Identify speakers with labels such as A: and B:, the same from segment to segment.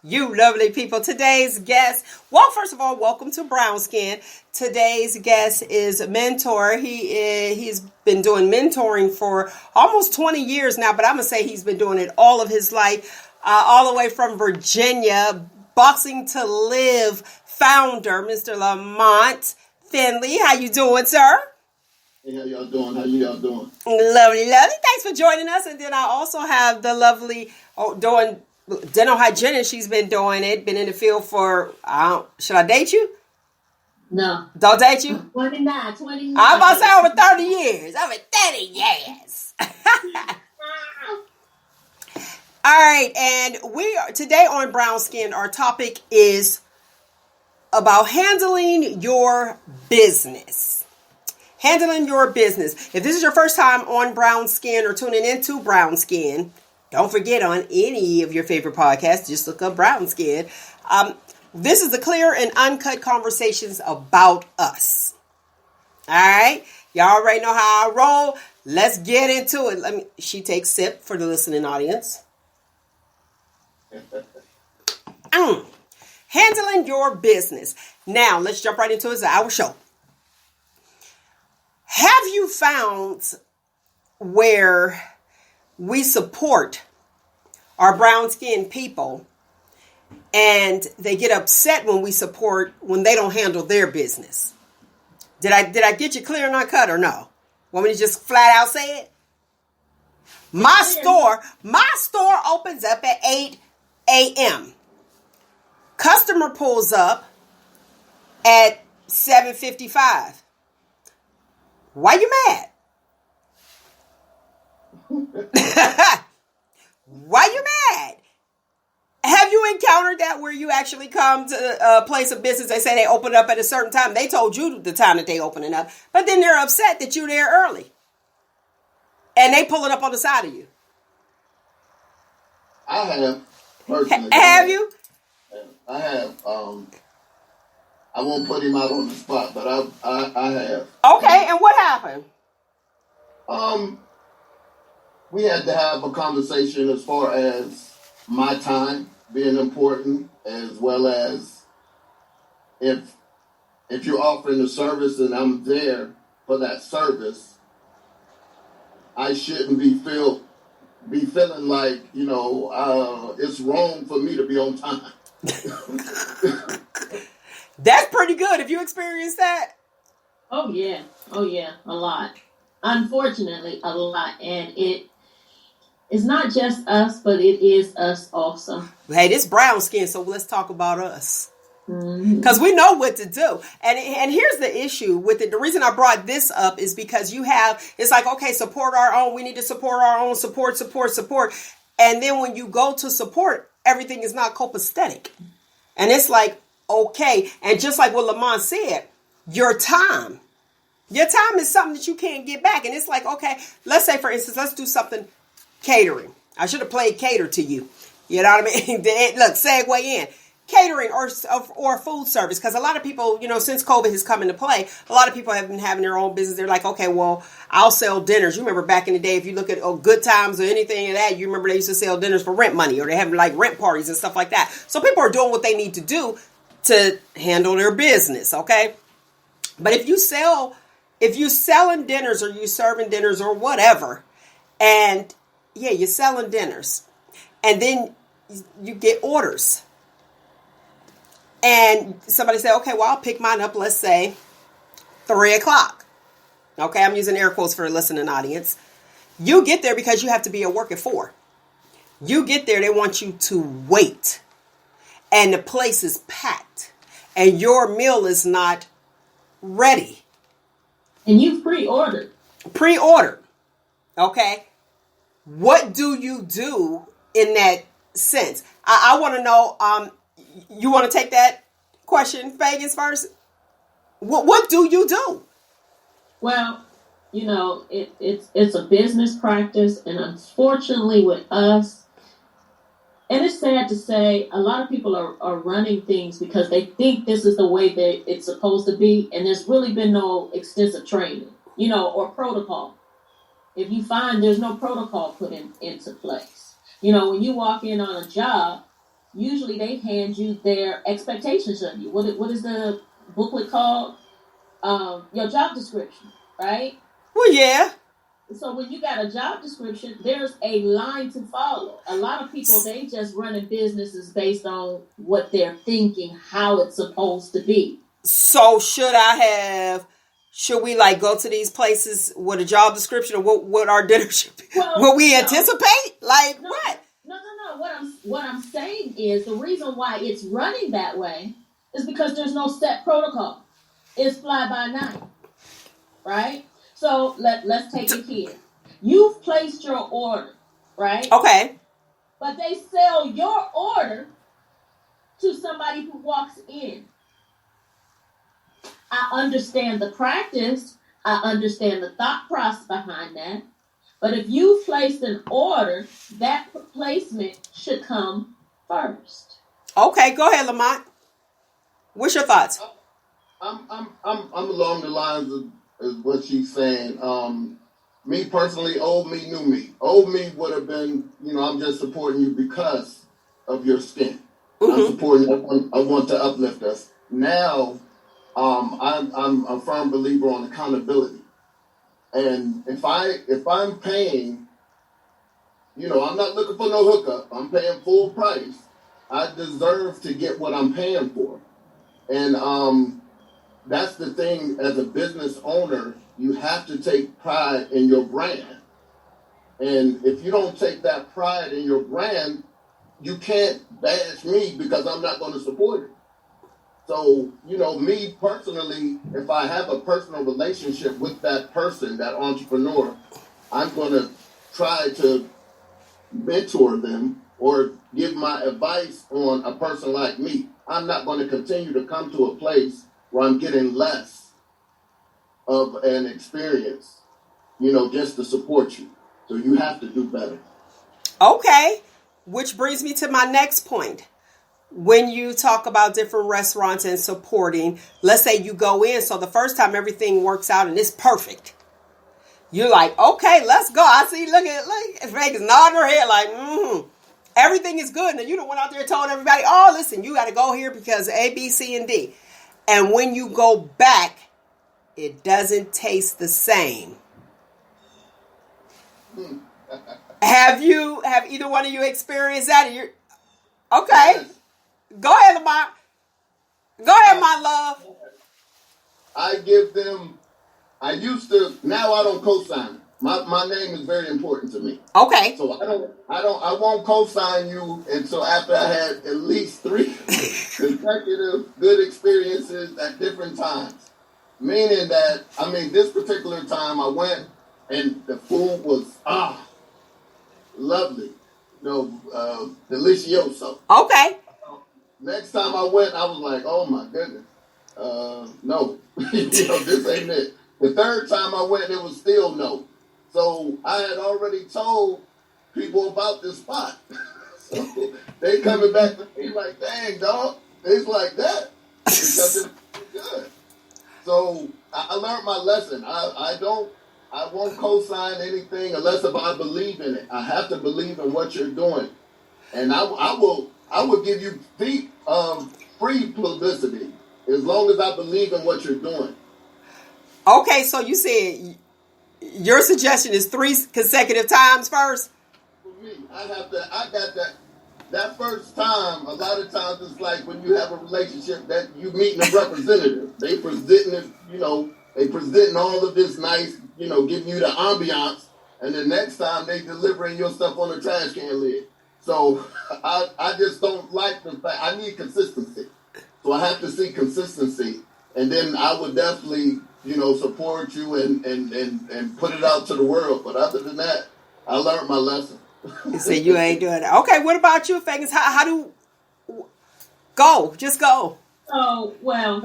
A: You lovely people. Today's guest, well, first of all, welcome to Brown Skin. Today's guest is a mentor. He's been doing mentoring for almost 20 years now, but I'm going to say he's been doing it all of his life, all the way from Virginia. Boxing to Live founder, Mr. Lamont Finley. How you doing, sir?
B: Hey, how y'all doing? How y'all doing?
A: Lovely. Thanks for joining us. And then I also have the lovely doing dental hygienist. She's been doing it. Been in the field for, should I date you?
C: No.
A: Don't date you?
C: 29.
A: I'm about to say over 30 years. Over 30 years. All right. And we are today on Brown Skin. Our topic is about handling your business. Handling your business. If this is your first time on Brown Skin or tuning into Brown Skin, don't forget on any of your favorite podcasts, just look up Brown Skin. This is the clear and uncut conversations about us. All right. Y'all already know how I roll. Let's get into it. She takes sip for the listening audience. Handling your business. Now, let's jump right into it. It's our show. Have you found where we support our brown skinned people and they get upset when they don't handle their business? Did I get you clear and uncut or no? Want me to just flat out say it? My store opens up at 8 a.m. Customer pulls up at 7:55. Why you mad? Why you mad? Have you encountered that where you actually come to a place of business, they say they open up at a certain time. They told you the time that they opening up, but then they're upset that you're there early. And they pull it up on the side of you.
B: I have, personally.
A: Have you?
B: I have. I won't put him out on the spot, but I have.
A: Okay, and what happened?
B: We had to have a conversation as far as my time being important, as well as if you're offering a service and I'm there for that service, I shouldn't be feeling like, it's wrong for me to be on time.
A: That's pretty good. Have you experienced that?
C: Oh, yeah, a lot. Unfortunately, a lot. And it's not just us, but it is us also.
A: Hey, this brown skin, so let's talk about us.
C: Because
A: we know what to do. And here's the issue with it. The reason I brought this up is because it's like, okay, support our own. We need to support our own. Support. And then when you go to support, everything is not copacetic. And it's like, okay. And just like what Lamont said, your time is something that you can't get back. And it's like, okay, let's say, for instance, let's do something catering. I should have played cater to you. You know what I mean? Look, segue in. Catering or food service. Because a lot of people, since COVID has come into play, a lot of people have been having their own business. They're like, okay, well, I'll sell dinners. You remember back in the day, if you look at Good Times or anything of that, you remember they used to sell dinners for rent money, or they have like rent parties and stuff like that. So people are doing what they need to do to handle their business, okay? But if you're selling dinners or you're serving dinners or whatever, and yeah, you're selling dinners, and then you get orders. And somebody say, okay, well, I'll pick mine up, let's say, 3:00. Okay, I'm using air quotes for the listening audience. You get there because you have to be at work at 4. You get there, they want you to wait. And the place is packed. And your meal is not ready.
C: And you've pre-ordered.
A: Okay. What do you do in that sense? I want to know, you want to take that question, Feagins, first? What do you do?
C: Well, it's a business practice. And unfortunately with us, and it's sad to say, a lot of people are running things because they think this is the way that it's supposed to be. And there's really been no extensive training, or protocol. If you find there's no protocol put into place. When you walk in on a job, usually they hand you their expectations of you. What is the booklet called? Your job description, right?
A: Well, yeah.
C: So when you got a job description, there's a line to follow. A lot of people, they just running businesses based on what they're thinking, how it's supposed to be.
A: So should we like go to these places with a job description of what our dinner should be?
C: Well,
A: what we
C: no.
A: anticipate? Like
C: No,
A: what?
C: No. What I'm saying is the reason why it's running that way is because there's no set protocol. It's fly by night, right? So let's take it here. You've placed your order, right?
A: Okay.
C: But they sell your order to somebody who walks in. I understand the practice. I understand the thought process behind that. But if you placed an order, that placement should come first.
A: Okay, go ahead, Lamont. What's your thoughts?
B: I'm along the lines of what she's saying. Me personally, old me knew me. Old me would have been, I'm just supporting you because of your skin. Mm-hmm. I'm supporting you. I want to uplift us. Now, I'm a firm believer on accountability. And if I'm paying, I'm not looking for no hookup. I'm paying full price. I deserve to get what I'm paying for. And that's the thing, as a business owner, you have to take pride in your brand. And if you don't take that pride in your brand, you can't bash me because I'm not going to support it. So, me personally, if I have a personal relationship with that person, that entrepreneur, I'm going to try to mentor them or give my advice on a person like me. I'm not going to continue to come to a place where I'm getting less of an experience, just to support you. So you have to do better.
A: Okay. Which brings me to my next point. When you talk about different restaurants and supporting, let's say you go in, so the first time everything works out and it's perfect. You're like, okay, let's go. I see, look, Feagins nodding her head like, everything is good. And you went out there and told everybody, oh, listen, you got to go here because A, B, C, and D. And when you go back, it doesn't taste the same. Have either one of you experienced that? Okay.
B: Yes.
A: Go ahead, Lamont. Go ahead, my love.
B: Now I don't co-sign. My name is very important to me.
A: Okay.
B: So I won't co-sign you until after I had at least 3 consecutive good experiences at different times. Meaning that, this particular time I went and the food was, lovely. Delicioso.
A: Okay.
B: Next time I went, I was like, oh my goodness. No. This ain't it. The third time I went, it was still no. So I had already told people about this spot. So they coming back to me like, dang, dog, it's like that. Because it's good. So I learned my lesson. I won't co-sign anything unless if I believe in it. I have to believe in what you're doing. And I will give you free publicity as long as I believe in what you're doing.
A: Okay, so you said your suggestion is 3 consecutive times first?
B: For me, I got that first time. A lot of times it's like when you have a relationship that you meeting a representative. They presenting it, they presenting all of this nice, giving you the ambiance, and the next time they delivering your stuff on a trash can lid. So I just don't like the fact. I need consistency. So I have to see consistency. And then I would definitely, support you and put it out to the world. But other than that, I learned my lesson.
A: You say you ain't doing that. Okay, what about you, Feagins? How do... Go. Just go.
C: Oh, well,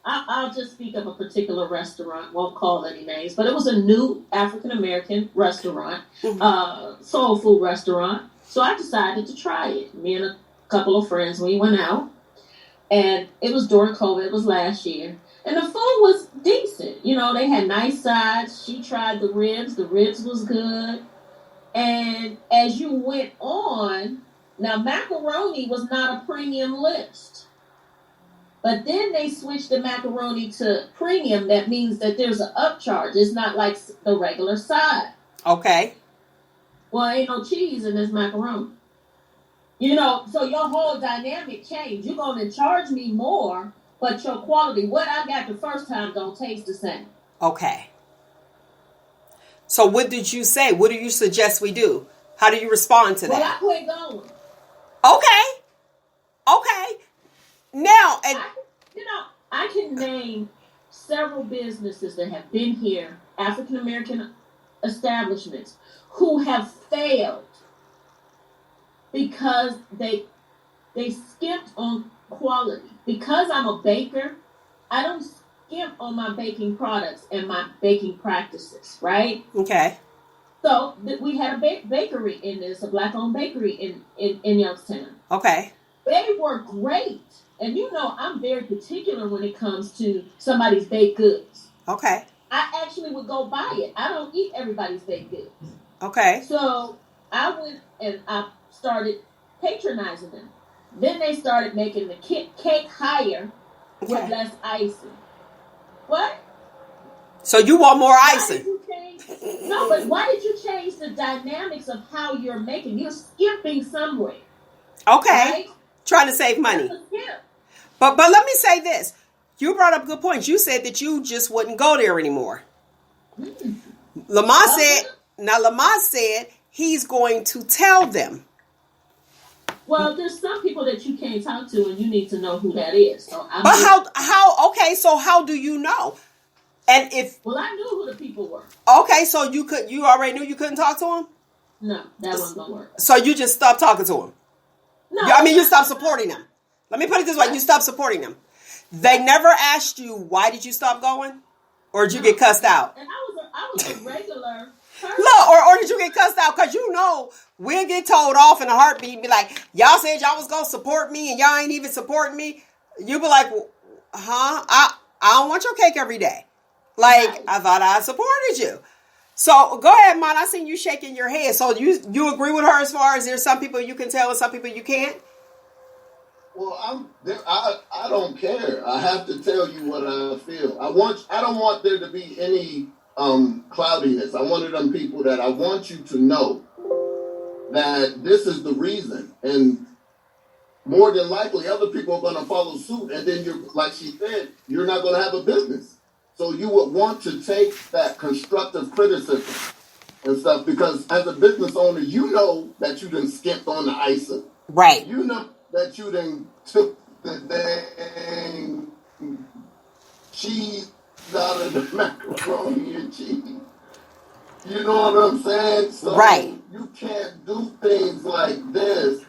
C: I'll just speak of a particular restaurant. Won't call any names. But it was a new African-American restaurant, soul food restaurant. So I decided to try it. Me and a couple of friends, we went out. And it was during COVID. It was last year. And the food was decent. They had nice sides. She tried the ribs. The ribs was good. And as you went on, Now, macaroni was not a premium list. But then they switched the macaroni to premium. That means that there's an upcharge. It's not like the regular side.
A: Okay.
C: Well, ain't no cheese in this macaroni. You know, so your whole dynamic changed. You're going to charge me more, but your quality, what I got the first time, don't taste the same.
A: Okay. So what did you say? What do you suggest we do? How do you respond to that?
C: Well, I quit going.
A: Okay. Now, and
C: I can name several businesses that have been here, African American establishments, who have failed because they skimped on quality. Because I'm a baker, I don't skimp on my baking products and my baking practices, right?
A: Okay.
C: So we had a bakery in this, a black-owned bakery in Youngstown.
A: Okay.
C: They were great. And you know, I'm very particular when it comes to somebody's baked goods.
A: Okay.
C: I actually would go buy it. I don't eat everybody's baked goods.
A: Okay.
C: So I went and I started patronizing them. Then they started making the cake higher with less icing. What?
A: So you want more icing?
C: No, but why did you change the dynamics of how you're making? You're skipping somewhere.
A: Okay. Right? Trying to save money. But let me say this. You brought up good points. You said that you just wouldn't go there anymore. Lamont said he's going to tell them.
C: Well, there's some people that you can't talk to, and you need to know who that is. So
A: so how do you know? And
C: well, I knew who the people were.
A: Okay, so you already knew you couldn't talk to them?
C: No, that wasn't gonna work.
A: So you just stopped talking to them?
C: No.
A: You stopped supporting them. Let me put it this way, you stopped supporting them. They never asked you, why did you stop going? Or did you get cussed out?
C: And I was a regular person.
A: Look, or did you get cussed out? Because we'll get told off in a heartbeat and be like, y'all said y'all was going to support me and y'all ain't even supporting me. You be like, I don't want your cake every day. Like, right. I thought I supported you. So go ahead, Mon. I seen you shaking your head. So you agree with her as far as there's some people you can tell and some people you can't?
B: Well, I don't care. I have to tell you what I feel. I don't want there to be any cloudiness. I'm one of them people that I want you to know that this is the reason. And more than likely, other people are going to follow suit. And then like she said, you're not going to have a business. So you would want to take that constructive criticism and stuff because as a business owner, you know that you done skimped on the icing.
A: Right.
B: You know that you done took the dang cheese out of the macaroni and cheese. You know what I'm saying? So
A: right.
B: You can't do things like this.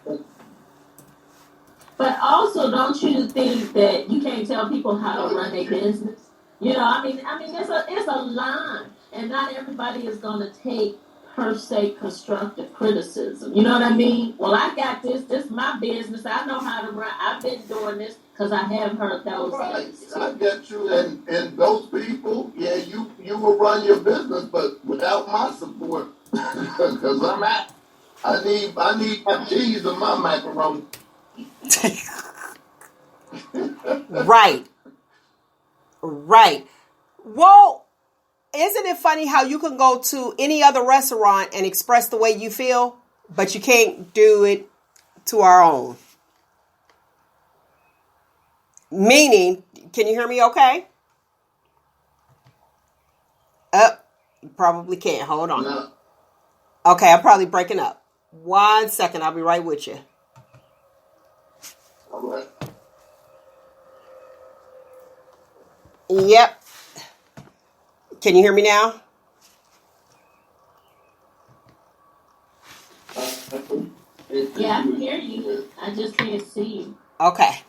C: But also, don't you think that you can't tell people how to run their business? You know, I mean, it's a line, and not everybody is going to take per se constructive criticism. You know what I mean? Well, I got this. This is my business. I know how to run. I've been doing this because I have heard those things.
B: I get you, and those people, yeah, you will run your business, but without my support, because I need my cheese and my macaroni.
A: Right. Well, isn't it funny how you can go to any other restaurant and express the way you feel, but you can't do it to our own? Meaning, can you hear me okay? You probably can't. Hold on.
B: No.
A: Okay, I'm probably breaking up. 1 second. I'll be right with you.
B: All right.
A: Yep. Can you hear me now?
C: Yeah, I can hear you. I just can't see you.
A: Okay.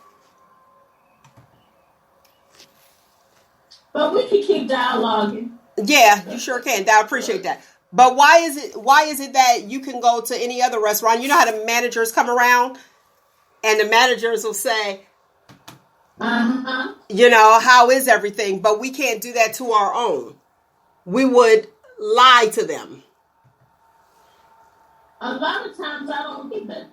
C: But we can keep dialoguing.
A: Yeah, you sure can. I appreciate that. But why is it that you can go to any other restaurant? You know how the managers come around and the managers will say, you know, how is everything? But we can't do that to our own. We would lie to them.
C: A lot of times I don't get that.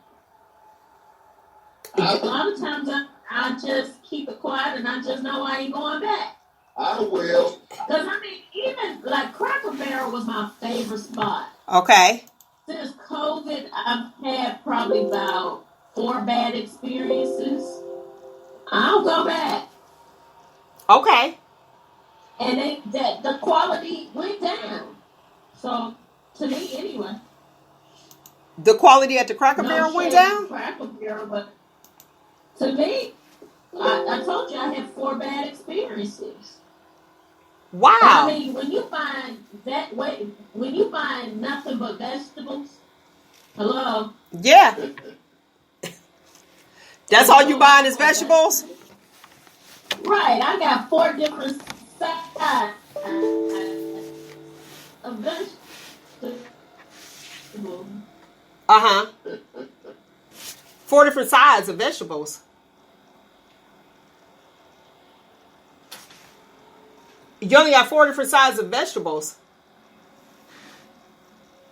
C: A lot of times I just keep it quiet and I just know I ain't going back.
B: I will.
C: Because, I mean, even like Cracker Barrel was my favorite spot.
A: Okay.
C: Since COVID, I've had probably about 4 bad experiences. I'll go back.
A: Okay.
C: And the quality went down. So, to me, anyway.
A: The quality at the Cracker Barrel went down?
C: Cracker Barrel, but to me, I told you I had 4 bad experiences.
A: Wow.
C: And I mean, when you find nothing but vegetables, hello?
A: Yeah. That's all you buying is vegetables?
C: Right. I got 4 different sides of vegetables.
A: Uh-huh. 4 different sides of vegetables. You only got 4 different sides of vegetables.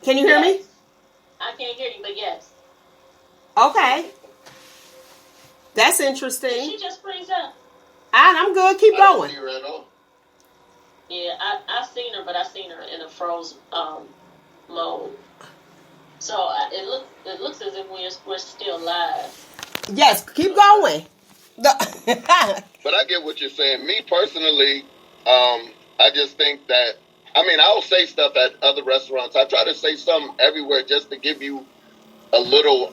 A: Can you hear me?
C: I can't hear you, but yes.
A: Okay. That's interesting.
C: She just brings up.
A: I'm good. Keep going.
B: I don't see her at all.
C: Yeah, I've seen her, but I've seen her in a froze mode. So it looks as if we're still live.
A: Yes, keep going.
B: But I get what you're saying. Me personally, I just think that, I mean, I'll say stuff at other restaurants. I try to say something everywhere just to give you a little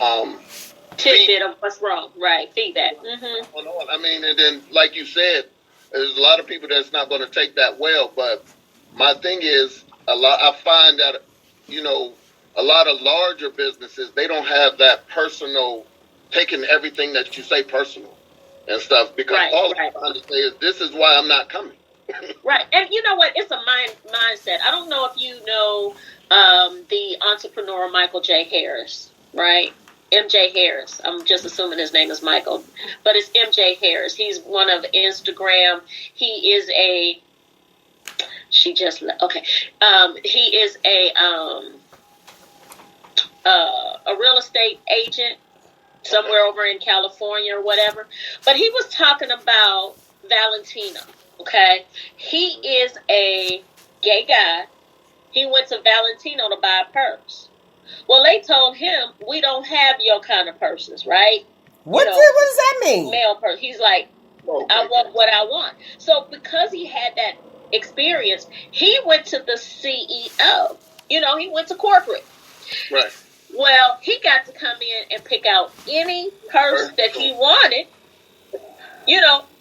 C: tidbit of what's wrong. Right, feedback.
B: Mm-hmm. I mean, and then, like you said, there's a lot of people that's not going to take that well. But my thing is, I find that, a lot of larger businesses, they don't have that personal, taking everything that you say personal and stuff. Because all I'm trying to say is, this is why I'm not coming.
C: Right. And you know what? It's a mindset. I don't know if you know the entrepreneur Michael J. Harris, right? MJ Harris. I'm just assuming his name is Michael, but it's MJ Harris. He's one of Instagram. He is a real estate agent somewhere over in California or whatever. But he was talking about Valentino. Okay, he is a gay guy. He went to Valentino to buy a purse. Well, they told him, we don't have your kind of purses, right?
A: What does that mean?
C: Male purse. He's like, I want what I want. So because he had that experience, he went to the CEO. He went to corporate.
B: Right.
C: Well, he got to come in and pick out any purse that he wanted,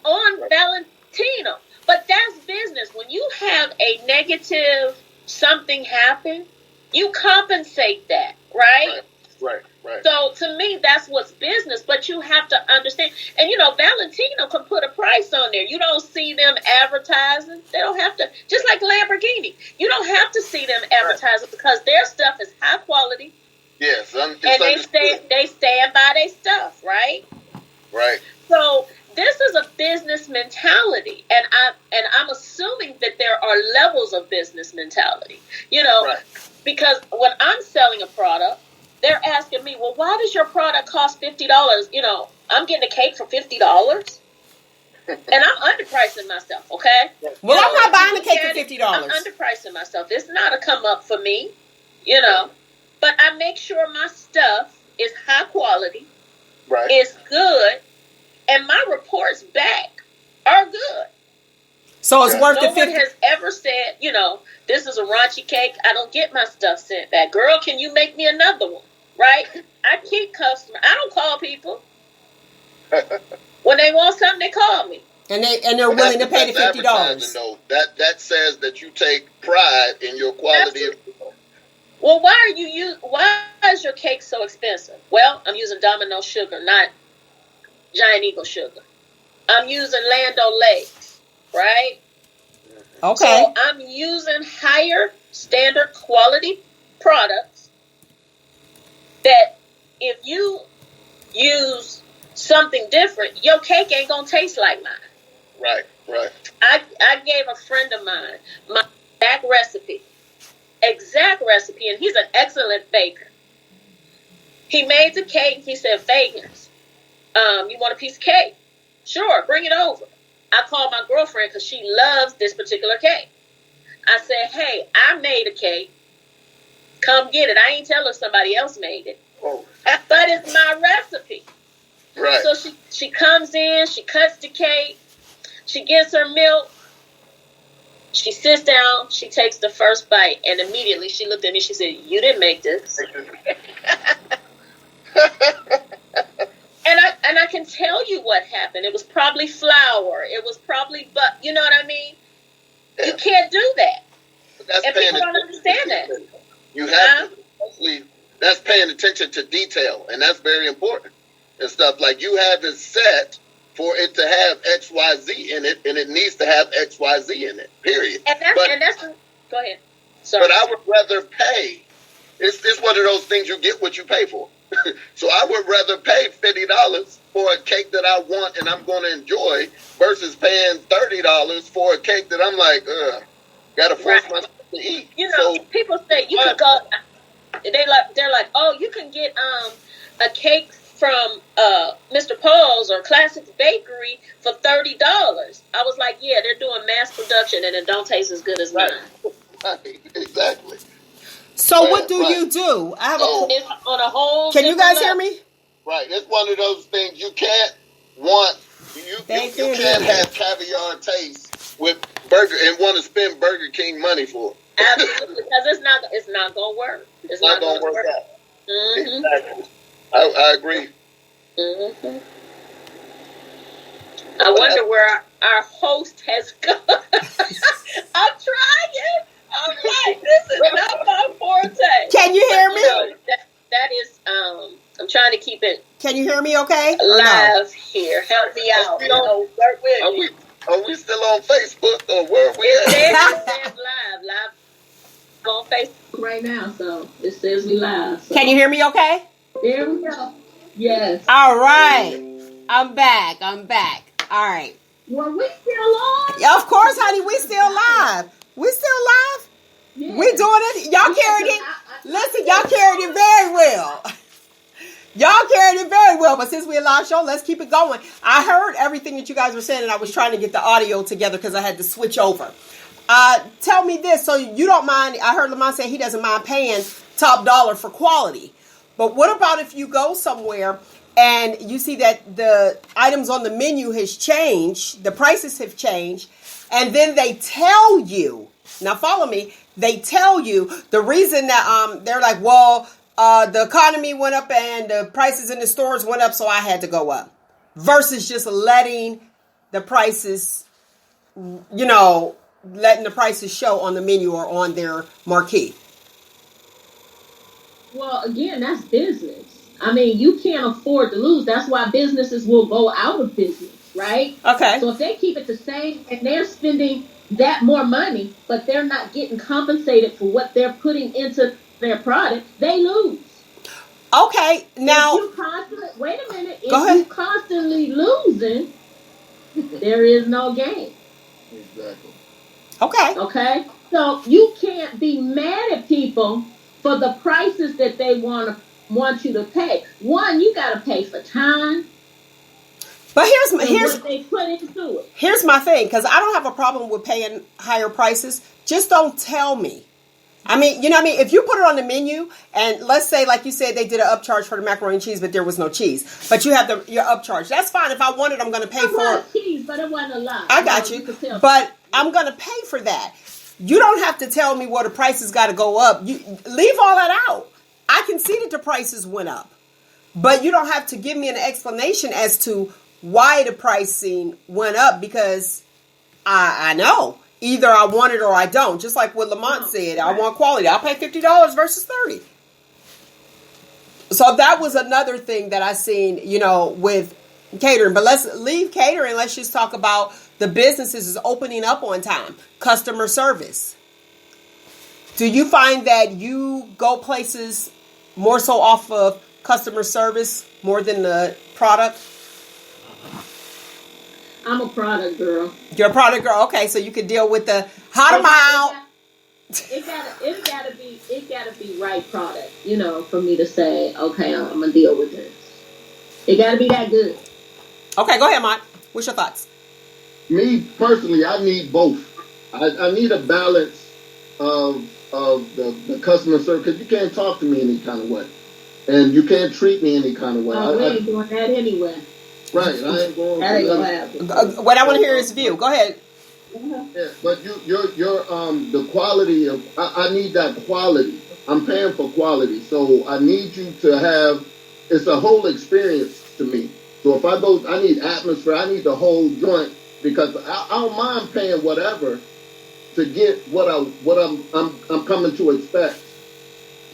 C: on Valentino. But that's business. When you have a negative something happen, you compensate that, right?
B: Right.
C: So to me, that's what's business. But you have to understand. And, Valentino can put a price on there. You don't see them advertising. They don't have to. Just like Lamborghini. You don't have to see them advertising because their stuff is high quality.
B: Yes.
C: And they stand by their stuff, right?
B: Right.
C: So this is a business mentality, and I'm assuming that there are levels of business mentality, because when I'm selling a product, they're asking me, well, why does your product cost $50? I'm getting a cake for $50, and I'm underpricing myself. Okay.
A: Well, I'm not buying a cake for $50.
C: I'm underpricing myself. It's not a come up for me, but I make sure my stuff is high quality,
B: right?
C: It's good. And my reports back are good.
A: So it's worth the $50.
C: No one has ever said, this is a raunchy cake. I don't get my stuff sent back. Girl, can you make me another one? Right? I keep customers. I don't call people. When they want something, they call me.
A: And they're willing to pay the $50.
B: That says that you take pride in your quality.
C: Well, why is your cake so expensive? Well, I'm using Domino sugar, not Giant Eagle sugar. I'm using Land O'Lakes, right?
A: Okay.
C: So I'm using higher standard quality products that if you use something different, your cake ain't gonna taste like mine.
B: Right.
C: I gave a friend of mine my exact recipe, and he's an excellent baker. He made the cake. He said, Feagins, You want a piece of cake? Sure, bring it over. I called my girlfriend because she loves this particular cake. I said, hey, I made a cake. Come get it. I ain't telling somebody else made it.
B: Oh.
C: But it's my recipe.
B: Right.
C: So she comes in, she cuts the cake, she gets her milk, she sits down, she takes the first bite, and immediately she looked at me, she said, you didn't make this. And I can tell you what happened. It was probably flour. It was probably, but you know what I mean? Yeah. You can't do that.
B: That's
C: and people don't understand that.
B: You have to, that's paying attention to detail, and that's very important. And stuff like you have it set for it to have X, Y, Z in it, and it needs to have X, Y, Z in it. Period.
C: And that's go ahead. Sorry.
B: But I would rather pay. It's one of those things you get what you pay for. So I would rather pay $50 for a cake that I want and I'm going to enjoy versus paying $30 for a cake that I'm like, gotta force myself to eat.
C: You know, so, people say you can go. They're like, oh, you can get a cake from Mr. Paul's or Classics Bakery for $30. I was like, yeah, they're doing mass production and it don't taste as good as mine.
B: Right, exactly.
A: So what do you do? I have
C: it's on a whole.
A: Can you guys hear me?
B: Right, it's one of those things you can't want. You can't have caviar taste with burger and want to spend Burger King money for it.
C: Absolutely, because it's not gonna work. It's not gonna work out.
B: Mm-hmm. Exactly. I agree.
C: Mm-hmm. I wonder where our host has gone. I'm trying. I'm like, this is not my forte.
A: Can you hear me?
C: You know, that is, I'm trying to keep it.
A: Can you hear me okay?
C: Live here. Help me out. Work with me.
B: Are we still on Facebook or where are we at?
C: It says live. On Facebook right now, so it says we live. So.
A: Can you hear me okay?
C: There we go. Yes.
A: All right. I'm back. All right.
C: Were we still on?
A: Yeah, of course, honey. We still live. We still live? Yes. We doing it? Y'all carried it. Listen, y'all carried it very well. Y'all carried it very well. But since we're a live show, let's keep it going. I heard everything that you guys were saying, and I was trying to get the audio together because I had to switch over. Tell me this. So you don't mind, I heard Lamont say he doesn't mind paying top dollar for quality. But what about if you go somewhere and you see that the items on the menu has changed, the prices have changed, and then they tell you, now follow me, they tell you the reason that they're like, well, the economy went up and the prices in the stores went up, so I had to go up. Versus just letting the prices, letting the prices show on the menu or on their marquee.
C: Well, again, that's business. I mean, you can't afford to lose. That's why businesses will go out of business, right?
A: Okay.
C: So if they keep it the same and they're spending that more money, but they're not getting compensated for what they're putting into their product, they lose.
A: Okay, now...
C: Wait a minute. If you're constantly losing, there is no gain.
B: Exactly.
C: Okay? So you can't be mad at people for the prices that they want you to pay. One, you got to pay for time.
A: But here's
C: what they put into it.
A: Here's my thing, because I don't have a problem with paying higher prices. Just don't tell me. I mean, you know what I mean? If you put it on the menu, and let's say, like you said, they did an upcharge for the macaroni and cheese, but there was no cheese. But you have your upcharge. That's fine. If I want it, I'm going to pay for it.
C: Cheese, but it wasn't a lot.
A: I got you. But I'm going to pay for that. You don't have to tell me what the prices got to go up. You leave all that out. I can see that the prices went up. But you don't have to give me an explanation as to why the pricing went up, because I know. Either I want it or I don't. Just like what Lamont said, I want quality. I'll pay $50 versus $30. So that was another thing that I seen, with catering. But let's leave catering. Let's just talk about the businesses is opening up on time. Customer service. Do you find that you go places more so off of customer service more than the product?
C: I'm a product girl.
A: You're a product girl. Okay, so you can deal with the how am I out?
C: It gotta be right product, for me to say, okay, I'm gonna deal with this. It got to be that good.
A: Okay, go ahead, Mike. What's your thoughts?
B: Me personally, I need both. I need a balance of the customer service, because you can't talk to me any kind of way, and you can't treat me any kind of way.
C: We ain't doing that anyway.
B: Right, I ain't going.
C: That ain't gonna happen.
A: What I want to hear is view. Go ahead.
B: Yeah, but you're the quality of. I need that quality. I'm paying for quality, so I need you to have. It's a whole experience to me. So if I go, I need atmosphere. I need the whole joint, because I don't mind paying whatever to get what I'm coming to expect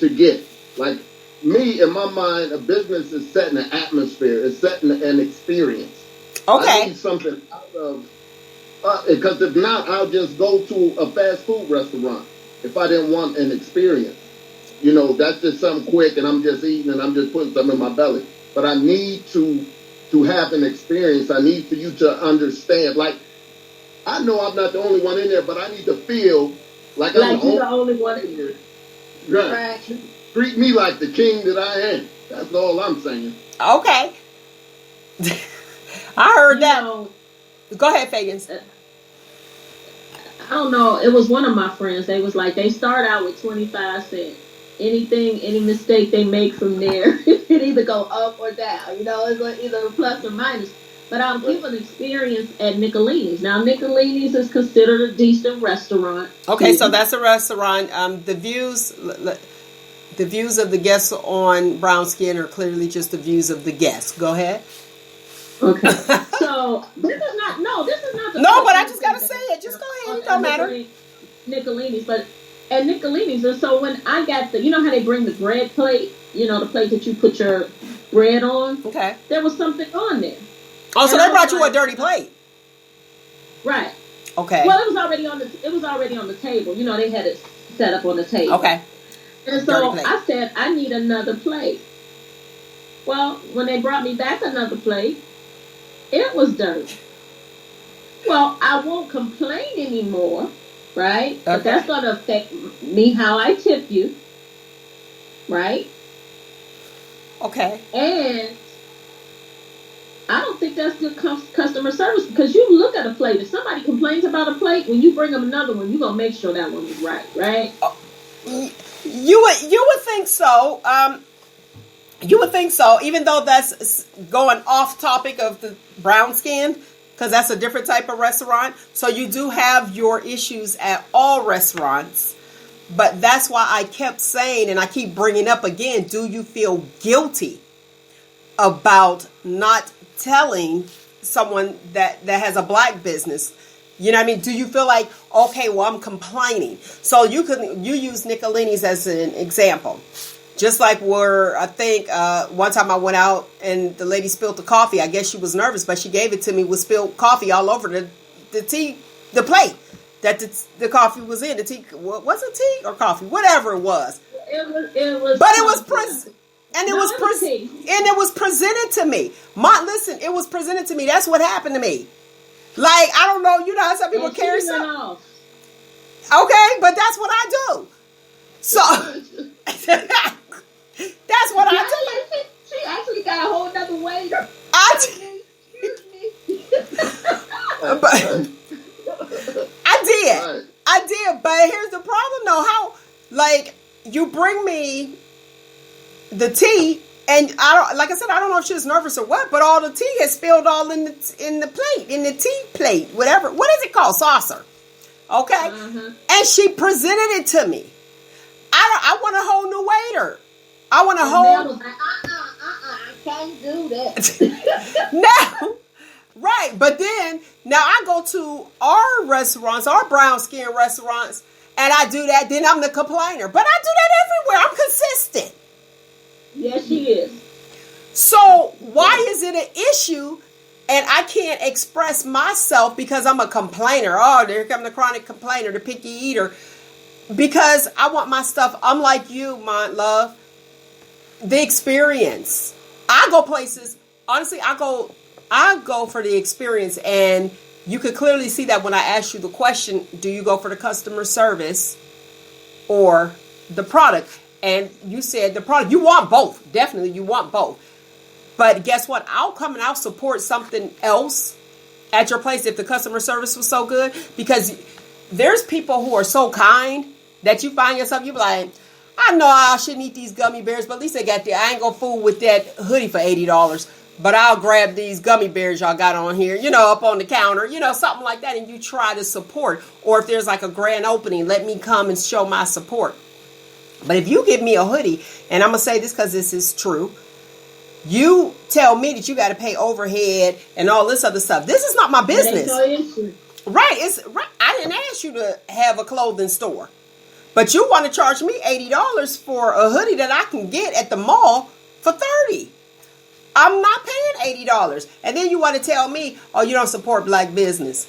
B: to get. Like me, in my mind, a business is setting an atmosphere. It's setting an experience.
A: Okay.
B: I need something out of. Because if not, I'll just go to a fast food restaurant if I didn't want an experience. You know, that's just something quick, and I'm just eating, and I'm just putting something in my belly. But I need to have an experience. I need for you to understand. Like, I know I'm not the only one in there, but I need to feel like I'm
C: the only one in there.
B: Right. Treat me like the king that I am. That's all I'm saying.
A: Okay. I heard that. Go ahead, Feagins.
C: I don't know. It was one of my friends. They was like, they start out with 25 cents. Any mistake they make from there, it either go up or down. You know, it's like either a plus or minus. But I'll give an experience at Nicolini's. Now, Nicolini's is considered a decent restaurant.
A: Okay, so that's a restaurant. The views of the guests on Brown Skin are clearly just the views of the guests. Go ahead.
C: Okay. So this is not the
A: no, but I just gotta say it. Just go ahead. It don't matter.
C: Nicolini's, but at Nicolini's, and so when I got you know how they bring the bread plate, you know, the plate that you put your bread on.
A: Okay.
C: There was something on there.
A: Oh, so they brought you a dirty plate.
C: Right.
A: Okay.
C: Well, it was already on the table. You know, they had it set up on the table.
A: Okay.
C: And so I said, I need another plate. Well, when they brought me back another plate, it was dirty. Well, I won't complain anymore, right? Okay. But that's going to affect me how I tip you, right?
A: Okay.
C: And I don't think that's good customer service, because you look at a plate. If somebody complains about a plate, when you bring them another one, you're going to make sure that one is right?
A: You would think so. You would think so, even though that's going off topic of the brown skin, because that's a different type of restaurant. So you do have your issues at all restaurants. But that's why I kept saying, and I keep bringing up again, do you feel guilty about not telling someone that has a black business? You know what I mean? Do you feel like, okay, well, I'm complaining? So you use Nicolini's as an example. Just like where I think one time I went out and the lady spilled the coffee. I guess she was nervous, but she gave it to me with spilled coffee all over the plate that the coffee was in. The tea, was it tea or coffee? Whatever it was.
C: It was.
A: But it was it was presented to me. Listen, it was presented to me. That's what happened to me. Like, I don't know. You know how some people carry something. Okay, but that's what I do. So that's what I do.
C: She actually got a whole nother waiter.
A: But I did. But here's the problem, though. How, like, you bring me the tea, and I don't know if she was nervous or what, but all the tea has spilled all in the plate, in the tea plate, whatever. What is it called? Saucer. Okay, and she presented it to me. I want a whole new waiter. I want a whole.
C: I can't do that.
A: No, right. But then now I go to our restaurants, our brown skin restaurants, and I do that. Then I'm the complainer. But I do that everywhere. I'm consistent.
C: Yes, she is.
A: So why is it an issue? And I can't express myself because I'm a complainer. Oh, there comes the chronic complainer, the picky eater. Because I want my stuff. I'm like you, my love. The experience. I go places. Honestly, I go for the experience. And you could clearly see that when I asked you the question, do you go for the customer service or the product? And you said the product. You want both. Definitely, you want both. But guess what? I'll come and I'll support something else at your place if the customer service was so good. Because there's people who are so kind that you find yourself, you be like, I know I shouldn't eat these gummy bears, but at least I I ain't gonna fool with that hoodie for $80. But I'll grab these gummy bears y'all got on here, up on the counter, something like that. And you try to support. Or if there's like a grand opening, let me come and show my support. But if you give me a hoodie, and I'm going to say this because this is true, you tell me that you got to pay overhead and all this other stuff. This is not my business. Right. I didn't ask you to have a clothing store. But you want to charge me $80 for a hoodie that I can get at the mall for $30. I'm not paying $80. And then you want to tell me, oh, you don't support black business.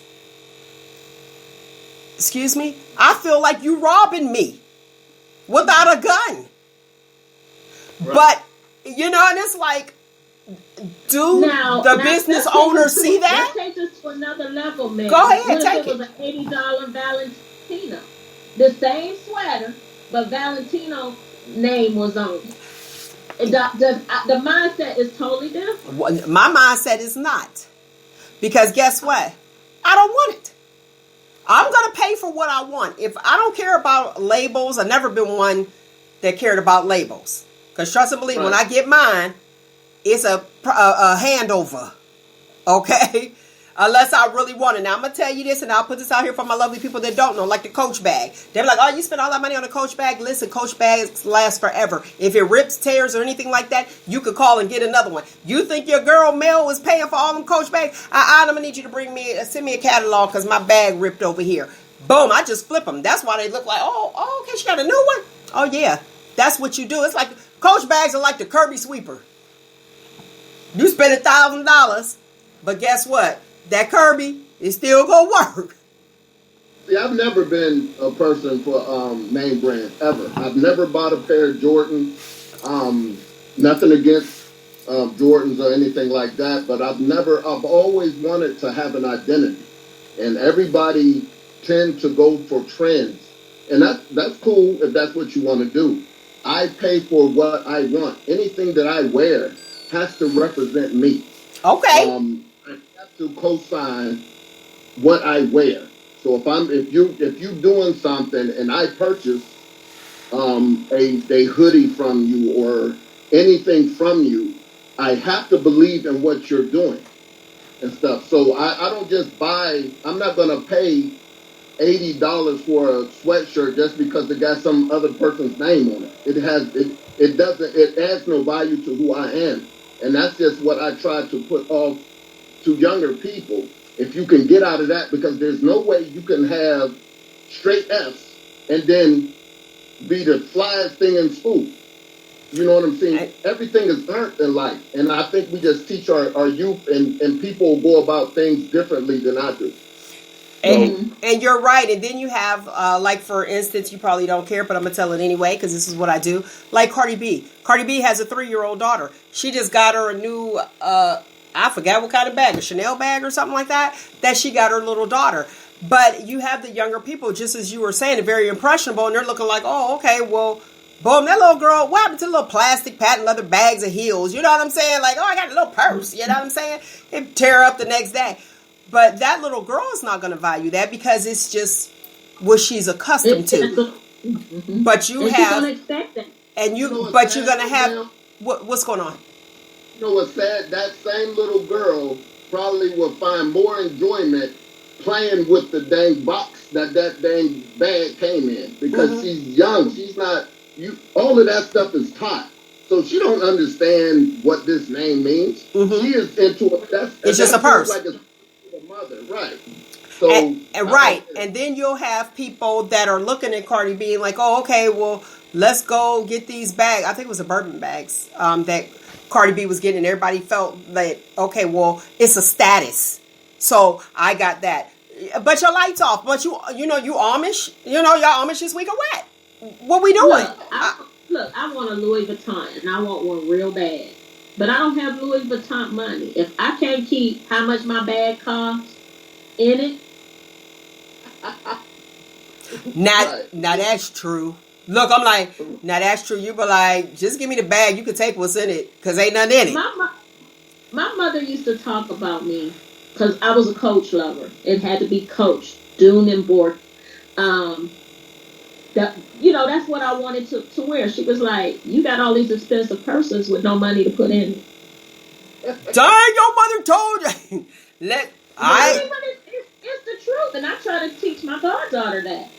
A: Excuse me? I feel like you robbing me without a gun. Right. But, and it's like, do the business owners see that?
C: Let's take this to another level, man.
A: Go ahead, take it.
C: It was an $80 Valentino. The same sweater, but Valentino name was on it. The mindset is totally different.
A: My mindset is not. Because guess what? I don't want it. I'm going to pay for what I want. If I don't care about labels, I've never been one that cared about labels. Because trust and believe, when I get mine, it's a handover. Okay? Unless I really want it. Now, I'm going to tell you this, and I'll put this out here for my lovely people that don't know, like the Coach bag. They're like, oh, you spent all that money on a Coach bag? Listen, Coach bags last forever. If it rips, tears, or anything like that, you could call and get another one. You think your girl Mel was paying for all them Coach bags? I'm going to need you to send me a catalog because my bag ripped over here. Boom, I just flip them. That's why they look like, oh, okay, she got a new one? Oh, yeah, that's what you do. It's like Coach bags are like the Kirby sweeper. You spend $1,000, but guess what? That Kirby is still gonna work.
B: See, I've never been a person for name brand ever. I've never bought a pair of Jordan. Nothing against Jordans or anything like that, but I've always wanted to have an identity. And everybody tend to go for trends. And that's cool if that's what you want to do. I pay for what I want. Anything that I wear has to represent me.
A: Okay.
B: To co-sign what I wear. So if you doing something and I purchase a hoodie from you or anything from you, I have to believe in what you're doing and stuff. So I don't just buy. I'm not gonna pay $80 for a sweatshirt just because it got some other person's name on it. It adds no value to who I am, and that's just what I try to put off to younger people, if you can get out of that, because there's no way you can have straight F's and then be the flyest thing in school. You know what I'm saying? Everything is earned in life. And I think we just teach our youth and people go about things differently than I do.
A: And you're right. And then you have, like, for instance, you probably don't care, but I'm going to tell it anyway because this is what I do. Like Cardi B. Cardi B has a 3-year-old daughter. She just got her a new... I forgot what kind of bag, a Chanel bag or something like that she got her little daughter. But you have the younger people, just as you were saying, they're very impressionable, and they're looking like, oh, okay, well, boom, that little girl, what happened to the little plastic patent leather bags of heels? You know what I'm saying? Like, oh, I got a little purse. You know what I'm saying? It tear up the next day. But that little girl is not going to value that because it's just what she's accustomed to. But you have...
C: She's going to expect that.
A: And you're going to have... What's going on?
B: You know what's sad? That same little girl probably will find more enjoyment playing with the dang box that dang bag came in because she's young. She's not. All of that stuff is taught, so she don't understand what this name means. She is into it.
A: It's just a purse.
B: Like a mother, right? So
A: and then you'll have people that are looking at Cardi B like, oh, okay, well, let's go get these bags. I think it was the bourbon bags that Cardi B was getting, and everybody felt that, okay, well, it's a status. So I got that. But your lights off. But you Amish. Y'all Amish this week or what? What we doing?
C: Look, I want a Louis Vuitton, and I want one real bad. But I don't have Louis Vuitton money. If I can't keep how much my bag costs in it.
A: Now that's true. Look, I'm like, now that's true. You be like, just give me the bag. You can take what's in it because ain't nothing in it.
C: my mother used to talk about me because I was a Coach lover. It had to be Coach, Dune and Bork. That that's what I wanted to wear. She was like, "You got all these expensive purses with no money to put in."
A: Dang, your mother told you.
C: It's the truth, and I try to teach my goddaughter that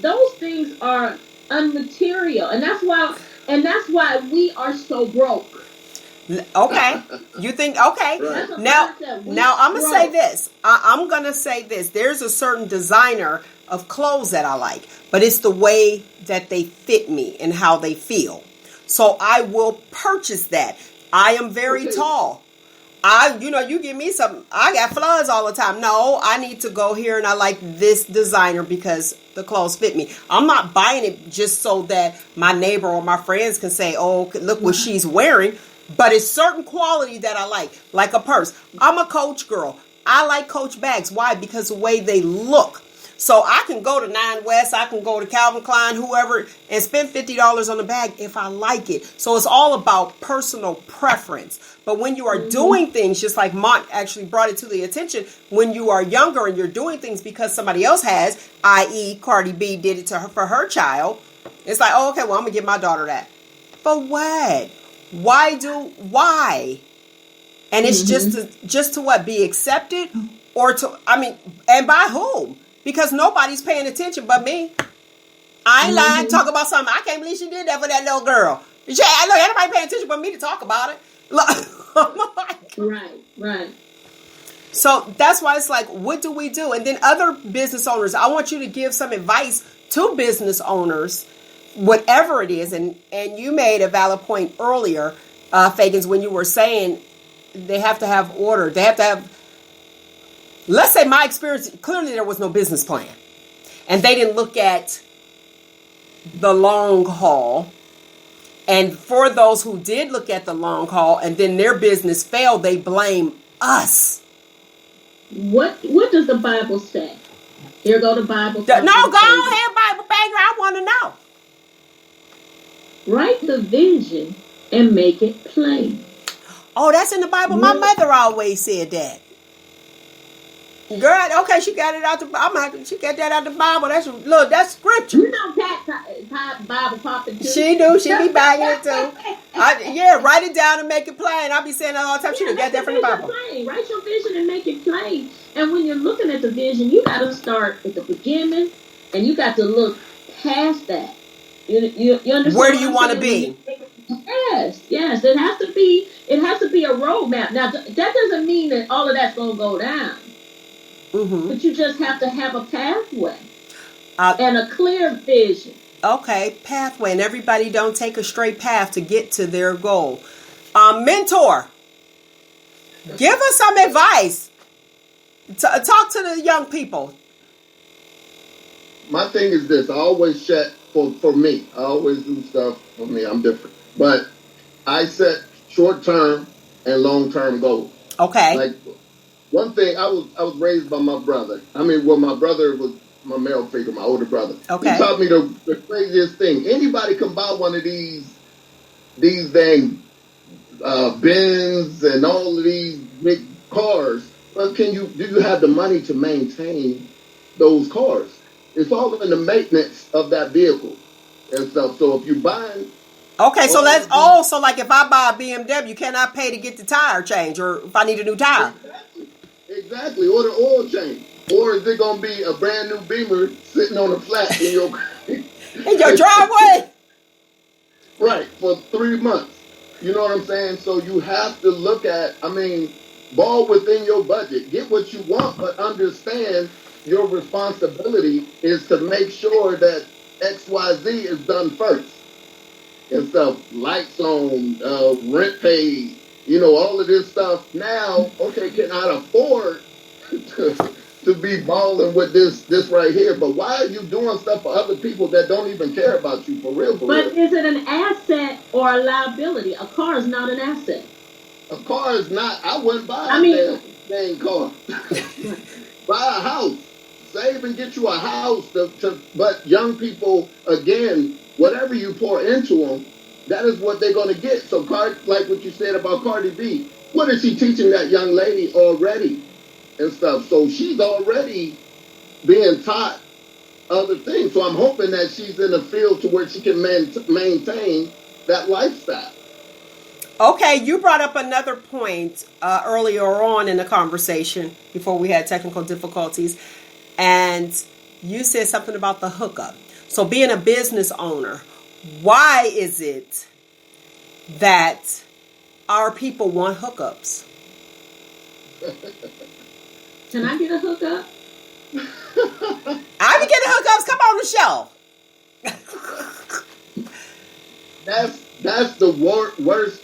C: those things are unmaterial, and that's why we are so broke.
A: Okay, you think okay?
B: Right.
A: Now I'm gonna say this. I'm gonna say this. There's a certain designer of clothes that I like, but it's the way that they fit me and how they feel. So I will purchase that. I am very tall. You give me some, I got floods all the time. No, I need to go here and I like this designer because the clothes fit me. I'm not buying it just so that my neighbor or my friends can say, oh, look what she's wearing. But it's certain quality that I like a purse. I'm a Coach girl. I like Coach bags. Why? Because the way they look. So I can go to Nine West, I can go to Calvin Klein, whoever, and spend $50 on a bag if I like it. So it's all about personal preference. But when you are doing things, just like Mont actually brought it to the attention, when you are younger and you're doing things because somebody else has, i.e. Cardi B did it to her for her child, it's like, oh, okay, well, I'm going to give my daughter that. For what? Why? And it's just to what? Be accepted? Or and by whom? Because nobody's paying attention but me. I ain't lying. Talk about something. I can't believe she did that for that little girl. Yeah, look, anybody paying attention but me to talk about it.
C: Right.
A: So that's why it's like, what do we do? And then other business owners, I want you to give some advice to business owners, whatever it is. And you made a valid point earlier, Feagins, when you were saying they have to have order. They have to have, let's say my experience, clearly there was no business plan. And they didn't look at the long haul. And for those who did look at the long haul and then their business failed, they blame us.
C: What does the Bible say? Here go the Bible.
A: No, go on ahead, Bible banger. I want to know.
C: Write the vision and make it plain.
A: Oh, that's in the Bible. My mother always said that. Girl, okay, she got it out the. She got that out the Bible. That's scripture.
C: You know, Pat Bible popping too.
A: She do. She be banging it too. Write it down and make it plain. I be saying that all the time. She got that from the Bible.
C: Plain. Write your vision and make it plain. And when you're looking at the vision, you got to start at the beginning, and you got to look past that. You understand?
A: Where do you want to be?
C: Yes. It has to be. It has to be a roadmap. Now that doesn't mean that all of that's gonna go down. Mm-hmm. But you just have to have a pathway and a clear vision.
A: Okay, pathway. And everybody don't take a straight path to get to their goal. Mentor, give us some advice. Talk to the young people.
B: My thing is this. I always set for me. I always do stuff for me. I'm different. But I set short-term and long-term goals.
A: Okay.
B: Like, one thing, I was raised by my brother. My brother was my male figure, my older brother.
A: Okay.
B: He taught me the craziest thing. Anybody can buy one of these dang Benz and all of these big cars, but do you have the money to maintain those cars? It's all in the maintenance of that vehicle and stuff. So if you buy.
A: Okay, so so like if I buy a BMW, can I pay to get the tire change, or if I need a new tire?
B: Exactly, or the oil change. Or is it going to be a brand new Beamer sitting on a flat in your
A: driveway?
B: Right, for 3 months. You know what I'm saying? So you have to look at, ball within your budget. Get what you want, but understand your responsibility is to make sure that XYZ is done first. And stuff, lights on, rent paid, all of this stuff. Now, okay, can I afford to be balling with this right here? But why are you doing stuff for other people that don't even care about you for real?
C: But is it an asset or a liability? A car is not an asset.
B: A car is not. I wouldn't buy a damn car. Buy a house. Save and get you a house. But young people, again, whatever you pour into them, that is what they're going to get. So, like what you said about Cardi B, what is she teaching that young lady already and stuff? So she's already being taught other things. So I'm hoping that she's in a field to where she can maintain that lifestyle.
A: Okay, you brought up another point earlier on in the conversation before we had technical difficulties, and you said something about the hookup. So being a business owner, why is it that our people want hookups?
C: Can I get a hookup?
A: I be getting hookups. Come on the show.
B: That's the worst.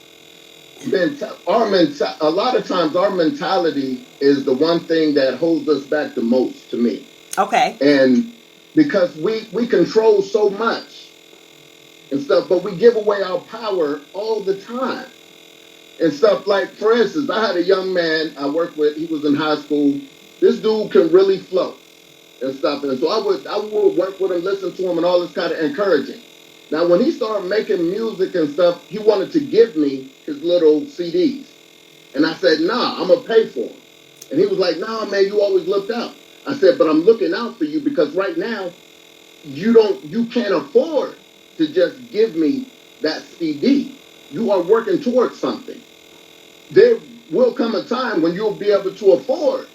B: A lot of times our mentality is the one thing that holds us back the most, to me.
A: Okay.
B: And because we control so much and stuff, but we give away our power all the time and stuff. Like, for instance, I had a young man I worked with. He was in high school. This dude can really flow and stuff. And so I would work with him, listen to him, and all this kind of encouraging. Now, when he started making music and stuff, he wanted to give me his little CDs. And I said, nah, I'm going to pay for them. And he was like, nah, man, you always looked out. I said, but I'm looking out for you because right now, you can't afford to just give me that CD. You are working towards something. There will come a time when you'll be able to afford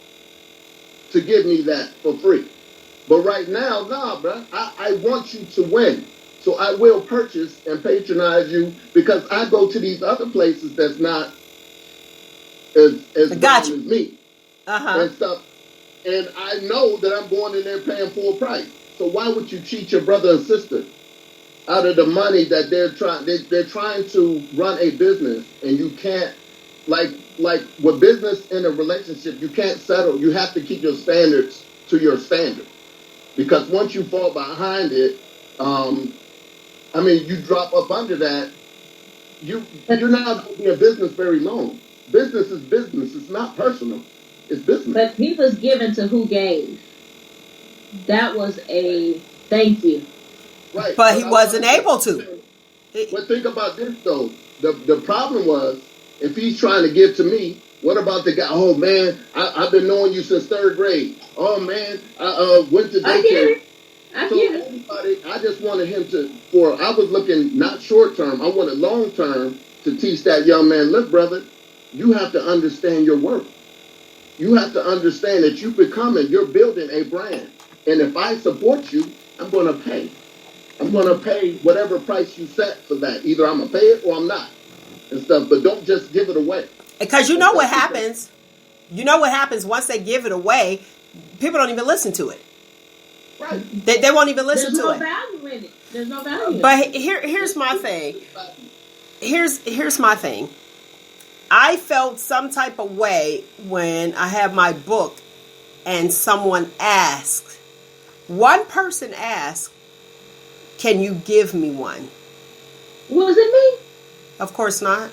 B: to give me that for free. But right now, nah, bro, I want you to win. So I will purchase and patronize you because I go to these other places that's not as bad as me and stuff. And I know that I'm going in there paying full price. So why would you cheat your brother and sister out of the money that they're trying to run a business, and you can't, like with business in a relationship, you can't settle. You have to keep your standards to your standard, because once you fall behind it, you drop up under that, you're not going to be a business very long. Business is business. It's not personal. It's business.
C: But he was given to who gave. That was a thank you.
B: Right.
A: But he wasn't able to.
B: But think about this, though. The problem was, if he's trying to give to me, what about the guy? Oh, man, I've been knowing you since 3rd grade. Oh, man, I went to daycare.
C: I get it.
B: I just wanted him I was looking not short term, I wanted long term to teach that young man, look, brother, you have to understand your worth. You have to understand that you're building a brand. And if I support you, I'm going to pay. I'm going to pay whatever price you set for that. Either I'm going to pay it or I'm not and stuff. But don't just give it away.
A: Because you know what happens. You know what happens once they give it away, people don't even listen to it.
B: Right.
A: They won't even listen to it.
C: There's no value in it. There's no value.
A: But here's my thing. Here's my thing. I felt some type of way when I had my book and someone asked, one person asked, can you give me one?
C: Was it me?
A: Of course not.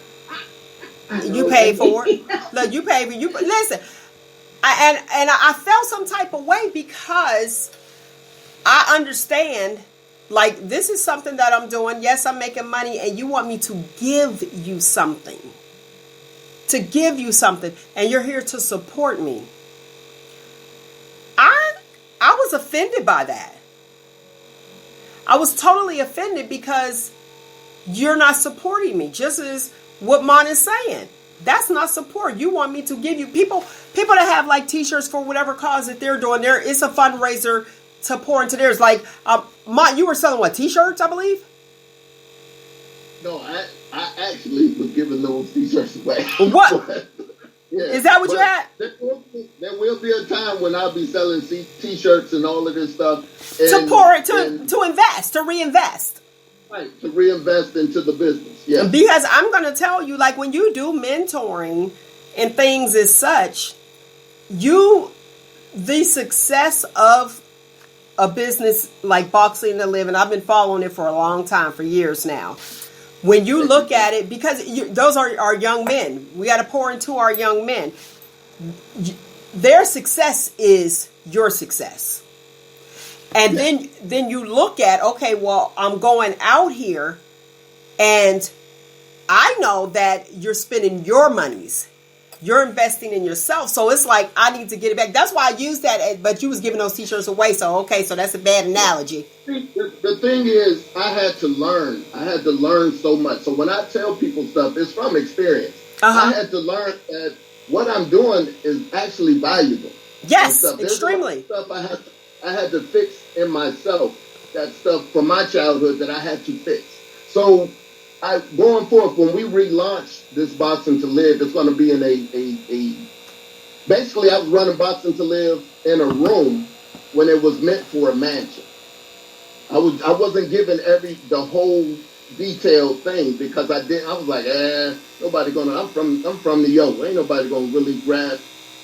A: You paid for it. Look, you paid for it. Listen, I felt some type of way because I understand, like, this is something that I'm doing. Yes, I'm making money, and you want me to give you something. To give you something, and you're here to support me. I was offended by that. I was totally offended because you're not supporting me. Just as what Mon is saying. That's not support. You want me to give you people that have like t-shirts for whatever cause that they're doing. There is a fundraiser to pour into theirs. Like, Mon, you were selling what, t-shirts, I believe?
B: No, I actually was giving those t-shirts away.
A: What?
B: Yeah,
A: is that what you had?
B: There will be a time when I'll be selling t-shirts and all of this stuff.
A: To invest, to reinvest.
B: Right, to reinvest into the business. Yeah.
A: Because I'm going to tell you, like, when you do mentoring and things as such, the success of a business like Boxing to Live, and I've been following it for a long time, for years now. When you look at it, because those are our young men. We got to pour into our young men. Their success is your success. And then you look at, okay, well, I'm going out here and I know that you're spending your monies you're investing in yourself. So it's like, I need to get it back. That's why I use that. But you was giving those t-shirts away. So, okay. So that's a bad analogy.
B: The thing is, I had to learn. I had to learn so much. So when I tell people stuff, it's from experience. I had to learn that what I'm doing is actually valuable.
A: Yes, extremely.
B: Stuff I had to fix in myself. That stuff from my childhood that I had to fix. So going forth, when we relaunch this Boxing to Live, it's going to be in a basically, I was running Boxing to Live in a room when it was meant for a mansion. I wasn't given the whole detailed thing because I was like, nobody gonna. I'm from New York. Ain't nobody gonna really grasp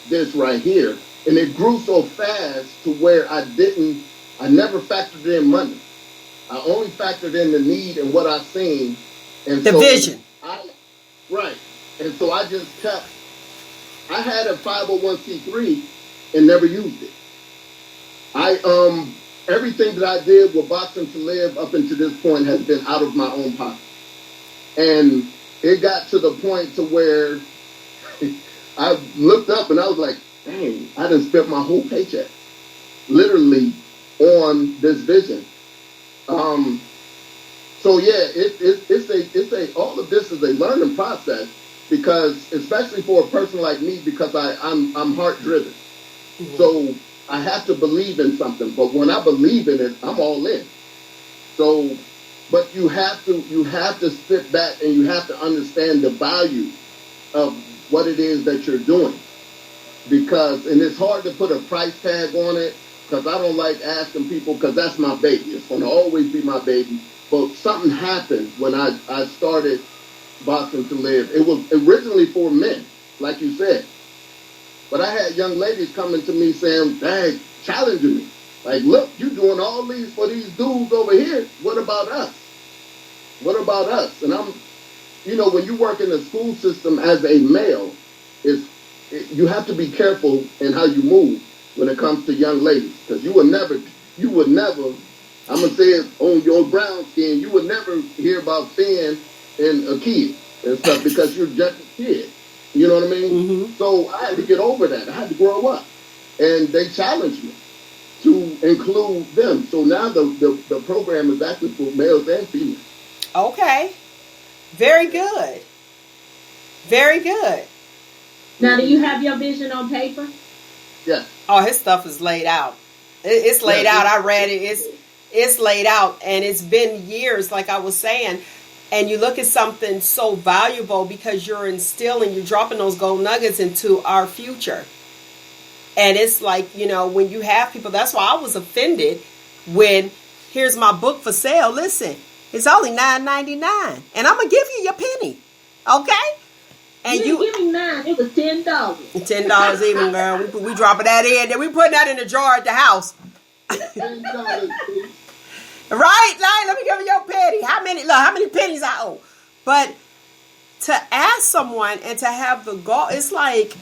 B: this right here. And it grew so fast to where I never factored in money. I only factored in the need and what I seen. And
A: the vision.
B: Right. And so I just I had a 501c3 and never used it. Everything that I did with Boxing to Live up until this point has been out of my own pocket. And it got to the point to where I looked up and I was like, dang, I done spent my whole paycheck literally on this vision. So yeah, it's all of this is a learning process because, especially for a person like me, because I'm heart driven. Mm-hmm. So I have to believe in something, but when I believe in it, I'm all in. So, but you have to sit back and you have to understand the value of what it is that you're doing. And it's hard to put a price tag on it because I don't like asking people because that's my baby. It's going to always be my baby. But something happened when I started Boxing to Live. It was originally for men, like you said. But I had young ladies coming to me saying, dang, challenging me. Like, look, you doing all these for these dudes over here. What about us? What about us? And when you work in the school system as a male, you have to be careful in how you move when it comes to young ladies. Because you would never, I'm going to say it on your brown skin, you would never hear about Finn and a kid and stuff because you're just a kid. You know what I mean? Mm-hmm. So I had to get over that. I had to grow up. And they challenged me to include them. So now the program is actually for males and females.
A: Okay. Very good. Very good.
C: Now, do you have your vision on paper?
B: Yeah.
A: Oh, his stuff is laid out. It's laid out. I read it. It's laid out. And it's been years, like I was saying. And you look at something so valuable because you're instilling, you're dropping those gold nuggets into our future. And it's like, when you have people, that's why I was offended when, here's my book for sale. Listen, it's only $9.99. And I'm going to give you your penny. Okay?
C: And you didn't give me $9. It was $10.
A: $10 even, girl. We dropping that in. Then we putting that in the jar at the house. Right? Like, let me give you your penny. How many pennies I owe? But to ask someone and to have the goal, it's like,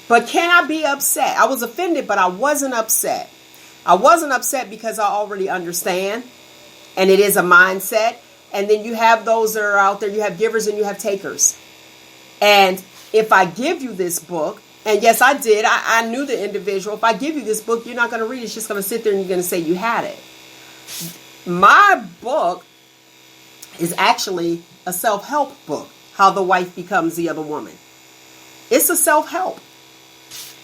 A: But can I be upset? I was offended, but I wasn't upset. I wasn't upset because I already understand. And it is a mindset. And then you have those that are out there. You have givers and you have takers. And if I give you this book, and yes, I did. I knew the individual. If I give you this book, you're not going to read it. It's just going to sit there and you're going to say you had it. My book is actually a self-help book. How the wife becomes the other woman. It's a self-help.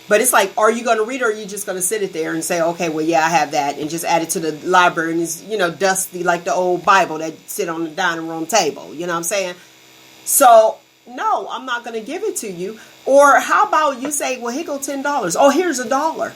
A: But it's like, are you going to read it or are you just going to sit it there and say, okay, well, yeah, I have that. And just add it to the library. And it's, dusty like the old Bible that sit on the dining room table. You know what I'm saying? So, no, I'm not going to give it to you. Or how about you say, well, here go $10. Oh, here's $1.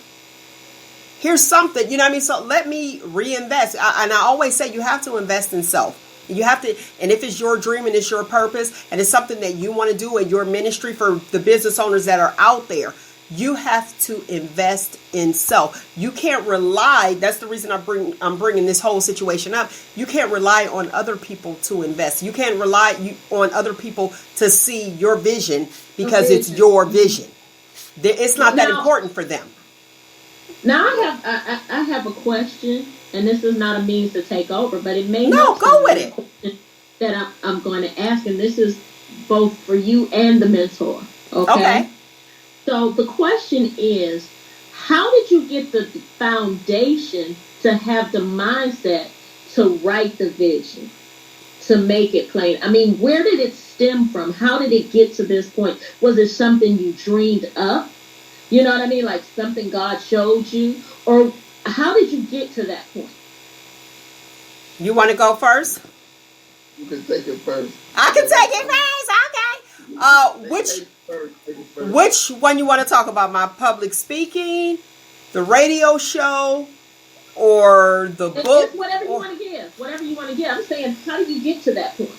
A: Here's something, you know what I mean? So let me reinvest. And I always say you have to invest in self. You have to, and if it's your dream and it's your purpose and it's something that you want to do in your ministry for the business owners that are out there, you have to invest in self. You can't rely. That's the reason I'm bringing this whole situation up. You can't rely on other people to invest. You can't rely on other people to see your vision because it's your vision. It's not that important for them.
C: Now I have a question, and this is not a means to take over, but it may
A: go with it.
C: That I'm going to ask, and this is both for you and the mentor.
A: Okay.
C: So the question is, how did you get the foundation to have the mindset to write the vision, to make it plain? I mean, where did it stem from? How did it get to this point? Was it something you dreamed up? You know what I mean? Like something God showed you? Or how did you get to that point?
A: You want to go first?
B: You can take it first.
A: I can take it first. Okay. Which one you want to talk about? My public speaking, the radio show, or the book?
C: It's whatever you want to give. Whatever you want to give. I'm saying, how do you get to that point?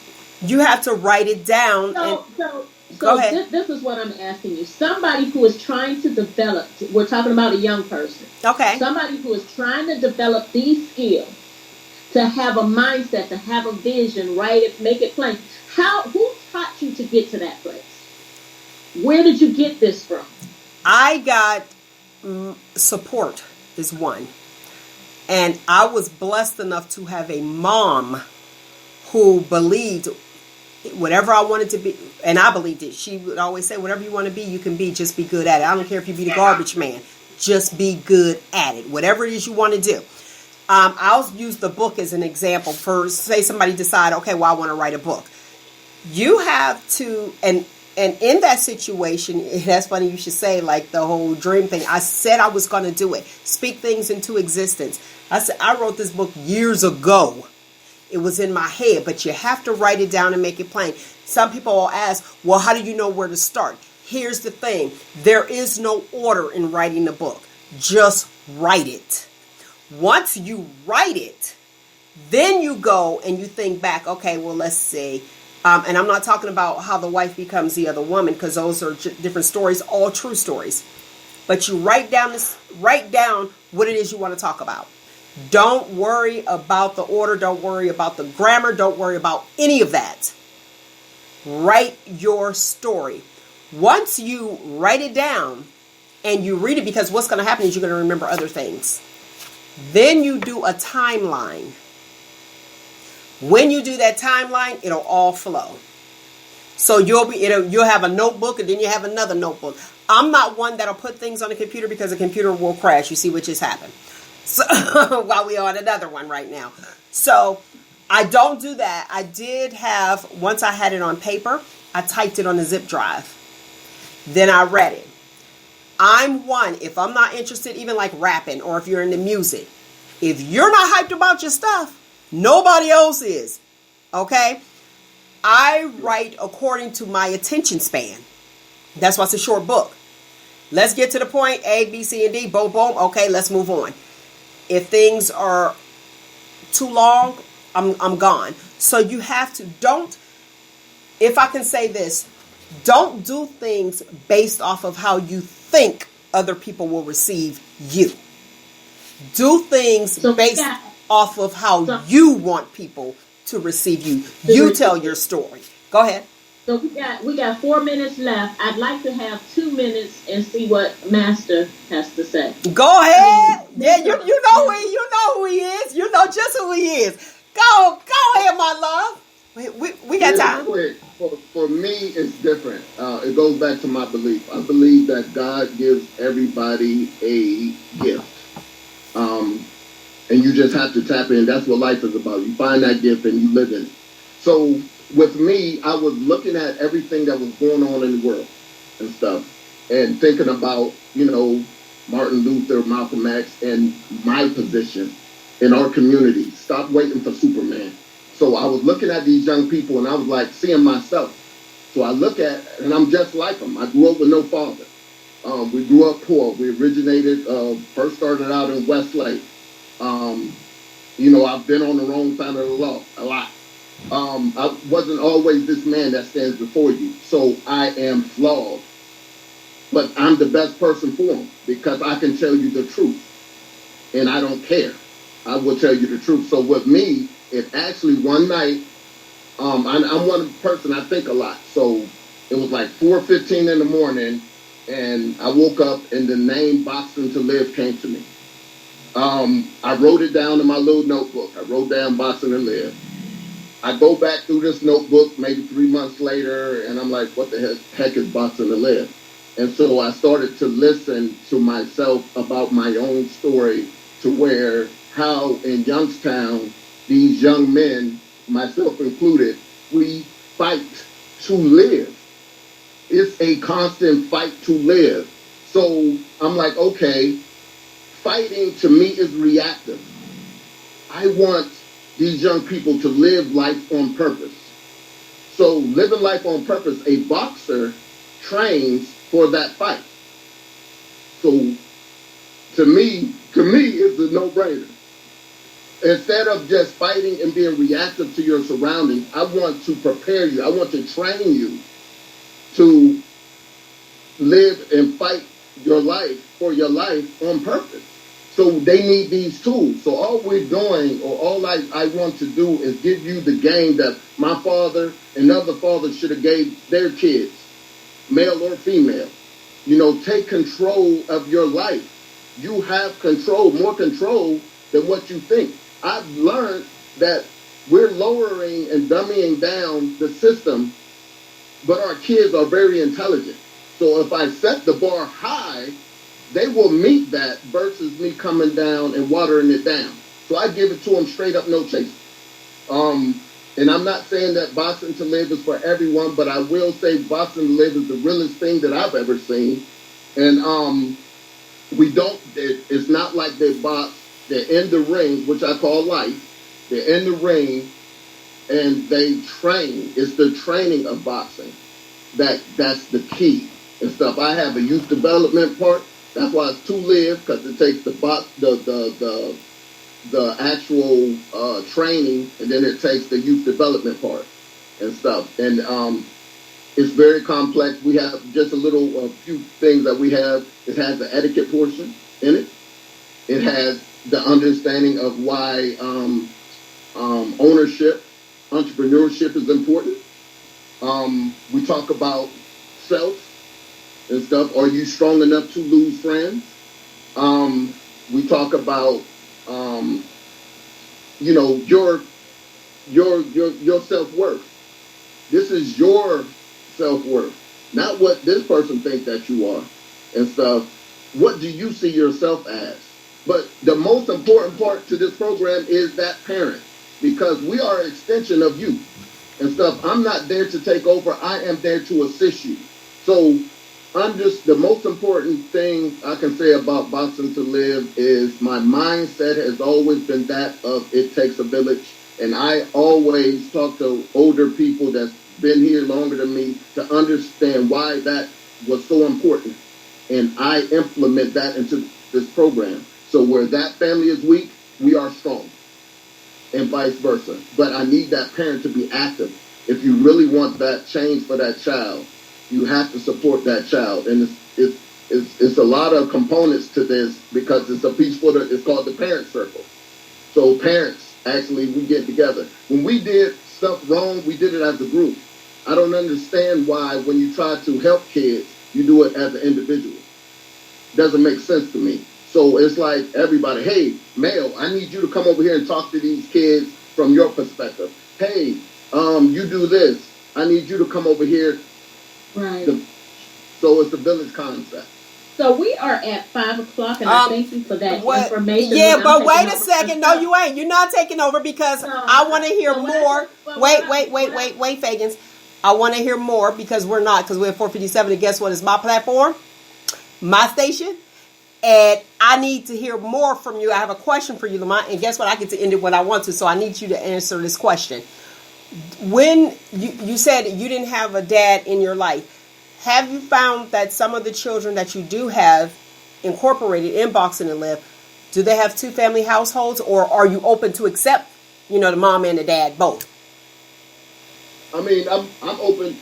A: You have to write it down. Go ahead.
C: This is what I'm asking you. Somebody who is trying to develop, we're talking about a young person.
A: Okay.
C: Somebody who is trying to develop these skills, to have a mindset, to have a vision, write it, make it plain. Who taught you to get to that place? Where did you get this from?
A: I got support is one. And I was blessed enough to have a mom who believed whatever I wanted to be, and I believed it. She would always say, whatever you want to be, you can be. Just be good at it. I don't care if you be the garbage man. Just be good at it. Whatever it is you want to do. I'll use the book as an example. For, say somebody decide, okay, well, I want to write a book. You have to, and in that situation, that's funny you should say, like the whole dream thing. I said I was going to do it. Speak things into existence. I said, I wrote this book years ago. It was in my head, but you have to write it down and make it plain. Some people will ask, well, how do you know where to start? Here's the thing. There is no order in writing a book. Just write it. Once you write it, then you go and you think back, okay, well, let's see. And I'm not talking about how the wife becomes the other woman, because those are different stories, all true stories. But you write down what it is you want to talk about. Don't worry about the order. Don't worry about the grammar. Don't worry about any of that. Write your story. Once you write it down and you read it, because what's going to happen is you're going to remember other things. Then you do a timeline. When you do that timeline, it'll all flow. So you'll have a notebook, and then you have another notebook. I'm not one that'll put things on the computer, because the computer will crash. You see what just happened. So while we're on another one right now. So I don't do that. I did have, once I had it on paper, I typed it on a zip drive. Then I read it. I'm one, if I'm not interested, even like rapping, or if you're into music, if you're not hyped about your stuff, nobody else is. Okay? I write according to my attention span. That's why it's a short book. Let's get to the point. A, B, C, and D. Boom, boom. Okay, let's move on. If things are too long, I'm gone. So you have to, if I can say this, don't do things based off of how you think other people will receive you. Do things based off of how you want people to receive you. You tell your story. Go ahead.
C: So we got 4 minutes left. I'd like to have 2 minutes and see what Master has to say.
A: Go ahead. Yeah, you know who he is. You know just who he is. Go ahead, my love. We got time.
B: For me, it's different. It goes back to my belief. I believe that God gives everybody a gift. And you just have to tap in. That's what life is about. You find that gift and you live in it. So with me, I was looking at everything that was going on in the world and stuff, and thinking about, Martin Luther, Malcolm X, and my position in our community. Stop waiting for Superman. So I was looking at these young people, and I was like seeing myself. So I look at, and I'm just like them. I grew up with no father. We grew up poor. We originated, first started out in Westlake. I've been on the wrong side of the law a lot. I wasn't always this man that stands before you. So I am flawed. But I'm the best person for him, because I can tell you the truth. And I don't care. I will tell you the truth. So with me, it actually one night, I'm one person, I think a lot. So it was like 4:15 in the morning, and I woke up and the name Boxing to Live came to me. I wrote it down in my little notebook. I wrote down Boxing to Live. I go back through this notebook maybe 3 months later, and I'm like, what the heck is Boxing to Live? And so I started to listen to myself about my own story, to where how in Youngstown, these young men, myself included, we fight to live. It's a constant fight to live. So I'm like, okay, fighting to me is reactive. I want these young people to live life on purpose. So living life on purpose, a boxer trains for that fight. So to me, it's a no-brainer. Instead of just fighting and being reactive to your surroundings, I want to prepare you. I want to train you to live and fight your life for your life on purpose. So they need these tools. So all we're doing, or all I want to do, is give you the game that my father and other fathers should have gave their kids, male or female. You know, take control of your life. You have control, more control than what you think. I've learned that we're lowering and dumbing down the system, but our kids are very intelligent. So if I set the bar high, they will meet that versus me coming down and watering it down. So I give it to them straight up, no chase. And I'm not saying that Boxing to Live is for everyone, but I will say Boxing to Live is the realest thing that I've ever seen. And it's not like they box, they're in the ring, which I call life. They're in the ring and they train. It's the training of boxing that's the key and stuff. I have a youth development part. That's why it's to live, because it takes the actual training, and then it takes the youth development part and stuff. And it's very complex. We have just a few things that we have. It has the etiquette portion in it. It has the understanding of why ownership, entrepreneurship is important. We talk about self and stuff. Are you strong enough to lose friends? We talk about your self-worth. This is your self-worth, not what this person thinks that you are and stuff. What do you see yourself as? But the most important part to this program is that parent, because we are an extension of you and stuff. I'm not there to take over. I am there to assist you. So the most important thing I can say about Boxing to Live is my mindset has always been that of it takes a village. And I always talk to older people that's been here longer than me to understand why that was so important. And I implement that into this program. So where that family is weak, we are strong, and vice versa. But I need that parent to be active. If you really want that change for that child, you have to support that child. And it's a lot of components to this, because it's a piece it's called the parent circle. So parents, actually, we get together. When we did stuff wrong, we did it as a group. I don't understand why when you try to help kids, you do it as an individual. Doesn't make sense to me. So it's like everybody, hey, male, I need you to come over here and talk to these kids from your perspective. Hey, you do this. I need you to come over here.
C: Right.
B: So it's the village concept.
C: So we are at 5 o'clock, and I thank you for that information.
A: Yeah, but wait a second. No, you ain't. You're not taking over, because I want to hear more. Wait, Feagins. I want to hear more, because we're at 4:57, and guess what? It's my platform, my station. And I need to hear more from you. I have a question for you, Lamont. And guess what? I get to end it when I want to. So I need you to answer this question. When you said you didn't have a dad in your life, have you found that some of the children that you do have incorporated in Boxing to Live, do they have two family households, or are you open to accept, the mom and the dad both?
B: I mean, I'm open.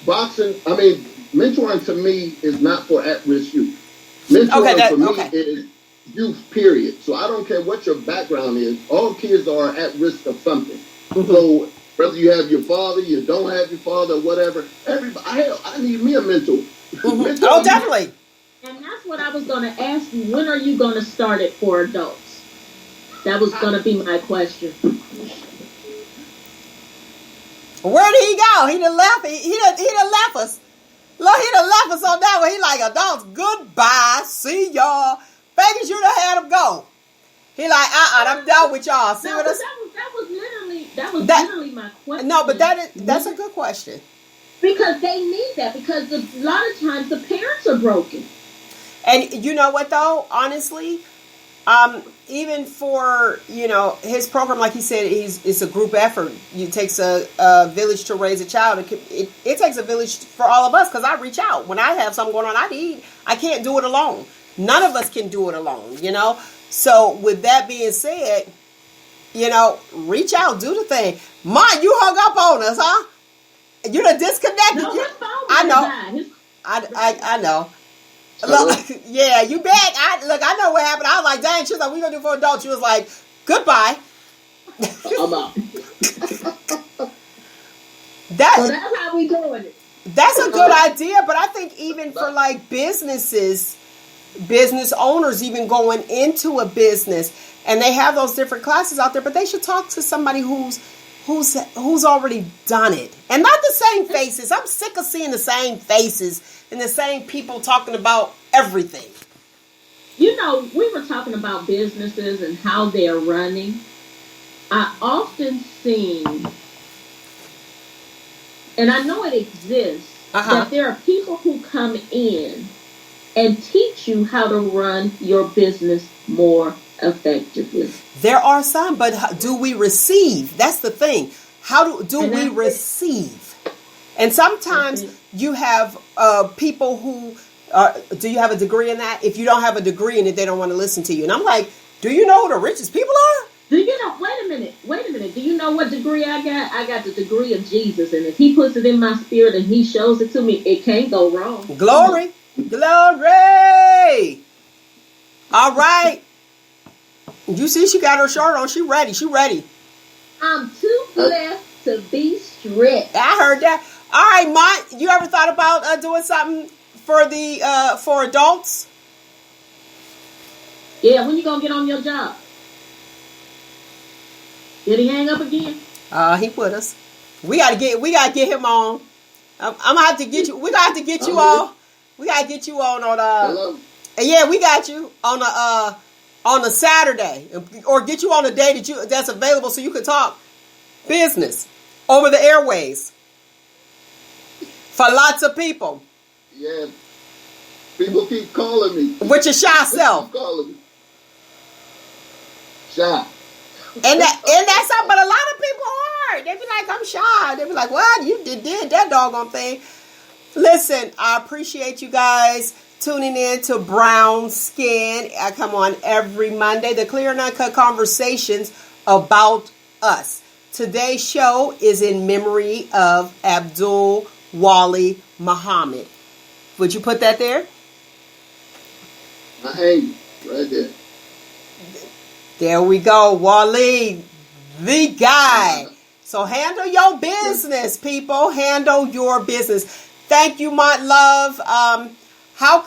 B: Mentoring to me is not for at-risk youth. Mentoring for me is youth, period. So I don't care what your background is. All kids are at risk of something. Mm-hmm. So whether you have your father, you don't have your father, whatever, I need me a mentor.
A: Mm-hmm. Oh, definitely.
C: And that's what I was going to ask you. When are you going to start it for adults? That was going to be my question.
A: Where did he go? He done left. He done left us. Look, he done left us on that one. He like, adults, goodbye. See y'all. Feagins, you done had him go. He like, I'm done with y'all. See what
C: that was literally my question.
A: No, but that's a good question.
C: Because they need that. Because a lot of times the parents are broken.
A: And you know what though? Honestly, even for, his program, like he said, it's a group effort. It takes a village to raise a child. It takes a village for all of us, because I reach out. When I have something going on, I can't do it alone. None of us can do it alone, So with that being said, reach out, do the thing. Ma, you hung up on us, huh? You done disconnected.
C: No,
A: I know. I know. Look, yeah, you back. I know what happened. I was like, dang, she was like, we gonna do for adults. She was like, goodbye.
C: I'm out.
A: So
C: that's how we doing it.
A: That's a good idea, but I think even for like business owners, even going into a business, and they have those different classes out there, but they should talk to somebody who's already done it, and not the same faces. I'm sick of seeing the same faces and the same people talking about everything.
C: We were talking about businesses and how they're running. I often see, and I know it exists, that there are people who come in and teach you how to run your business more effectively.
A: There are some, but do we receive? That's the thing. How do we receive? And sometimes you have people who do you have a degree in that? If you don't have a degree in it, they don't want to listen to you. And I'm like, do you know who the richest people are?
C: Do you know? Wait a minute. Do you know what degree I got? I got the degree of Jesus, and if He puts it in my spirit and He shows it to me, it can't go wrong.
A: Glory. All right. You see, she got her shirt on. She ready.
C: I'm too blessed to be strict.
A: I heard that. All right, Mont, you ever thought about doing something for adults?
C: Yeah, when you gonna get on your job? Did he hang up again?
A: He put us. We gotta get him on. I'm gonna have to get you. We gotta have to get you on. We gotta get you on
B: Hello?
A: Yeah, we got you on a Saturday, or get you on a day that's available so you can talk business over the airways for lots of people.
B: Yeah. People keep calling me.
A: With your shy self.
B: Calling me. Shy.
A: And that's something, but a lot of people are. They be like, I'm shy. They be like, what? You did that doggone thing. Listen, I appreciate you guys tuning in to Brown Skin. I come on every Monday. The Clear and Uncut Conversations about us. Today's show is in memory of Abdul Wali Muhammad. Would you put that there?
B: I ain't right there.
A: There we go. Wali, the guy. So handle your business, people. Handle your business. Thank you, my love.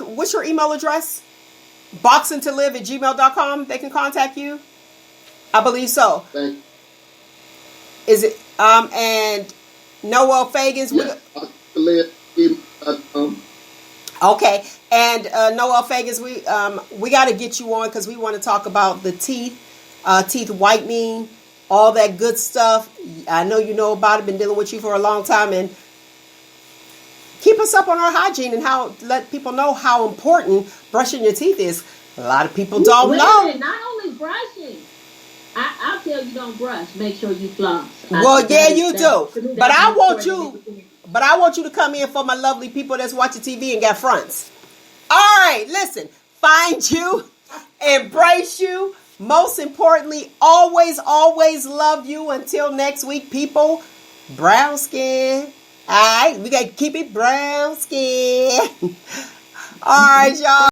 A: What's your email address? boxingtolive@gmail.com. They can contact you. I believe so.
B: Thank you.
A: Is it and Noel Feagins?
B: Yeah, boxingtolive.com.
A: Okay, and Noel Feagins, we got to get you on because we want to talk about the teeth whitening, all that good stuff. I know you know about it. Been dealing with you for a long time, and keep us up on our hygiene and let people know how important brushing your teeth is. A lot of people don't know.
C: Not only brushing. I'll tell you don't brush. Make sure you floss.
A: Well, yeah, you do. But I want you to come in for my lovely people that's watching TV and got fronts. All right, listen. Find you, embrace you. Most importantly, always, always love you. Until next week, people. Brown skin. All right, we got to keep it brown skin. All right, y'all.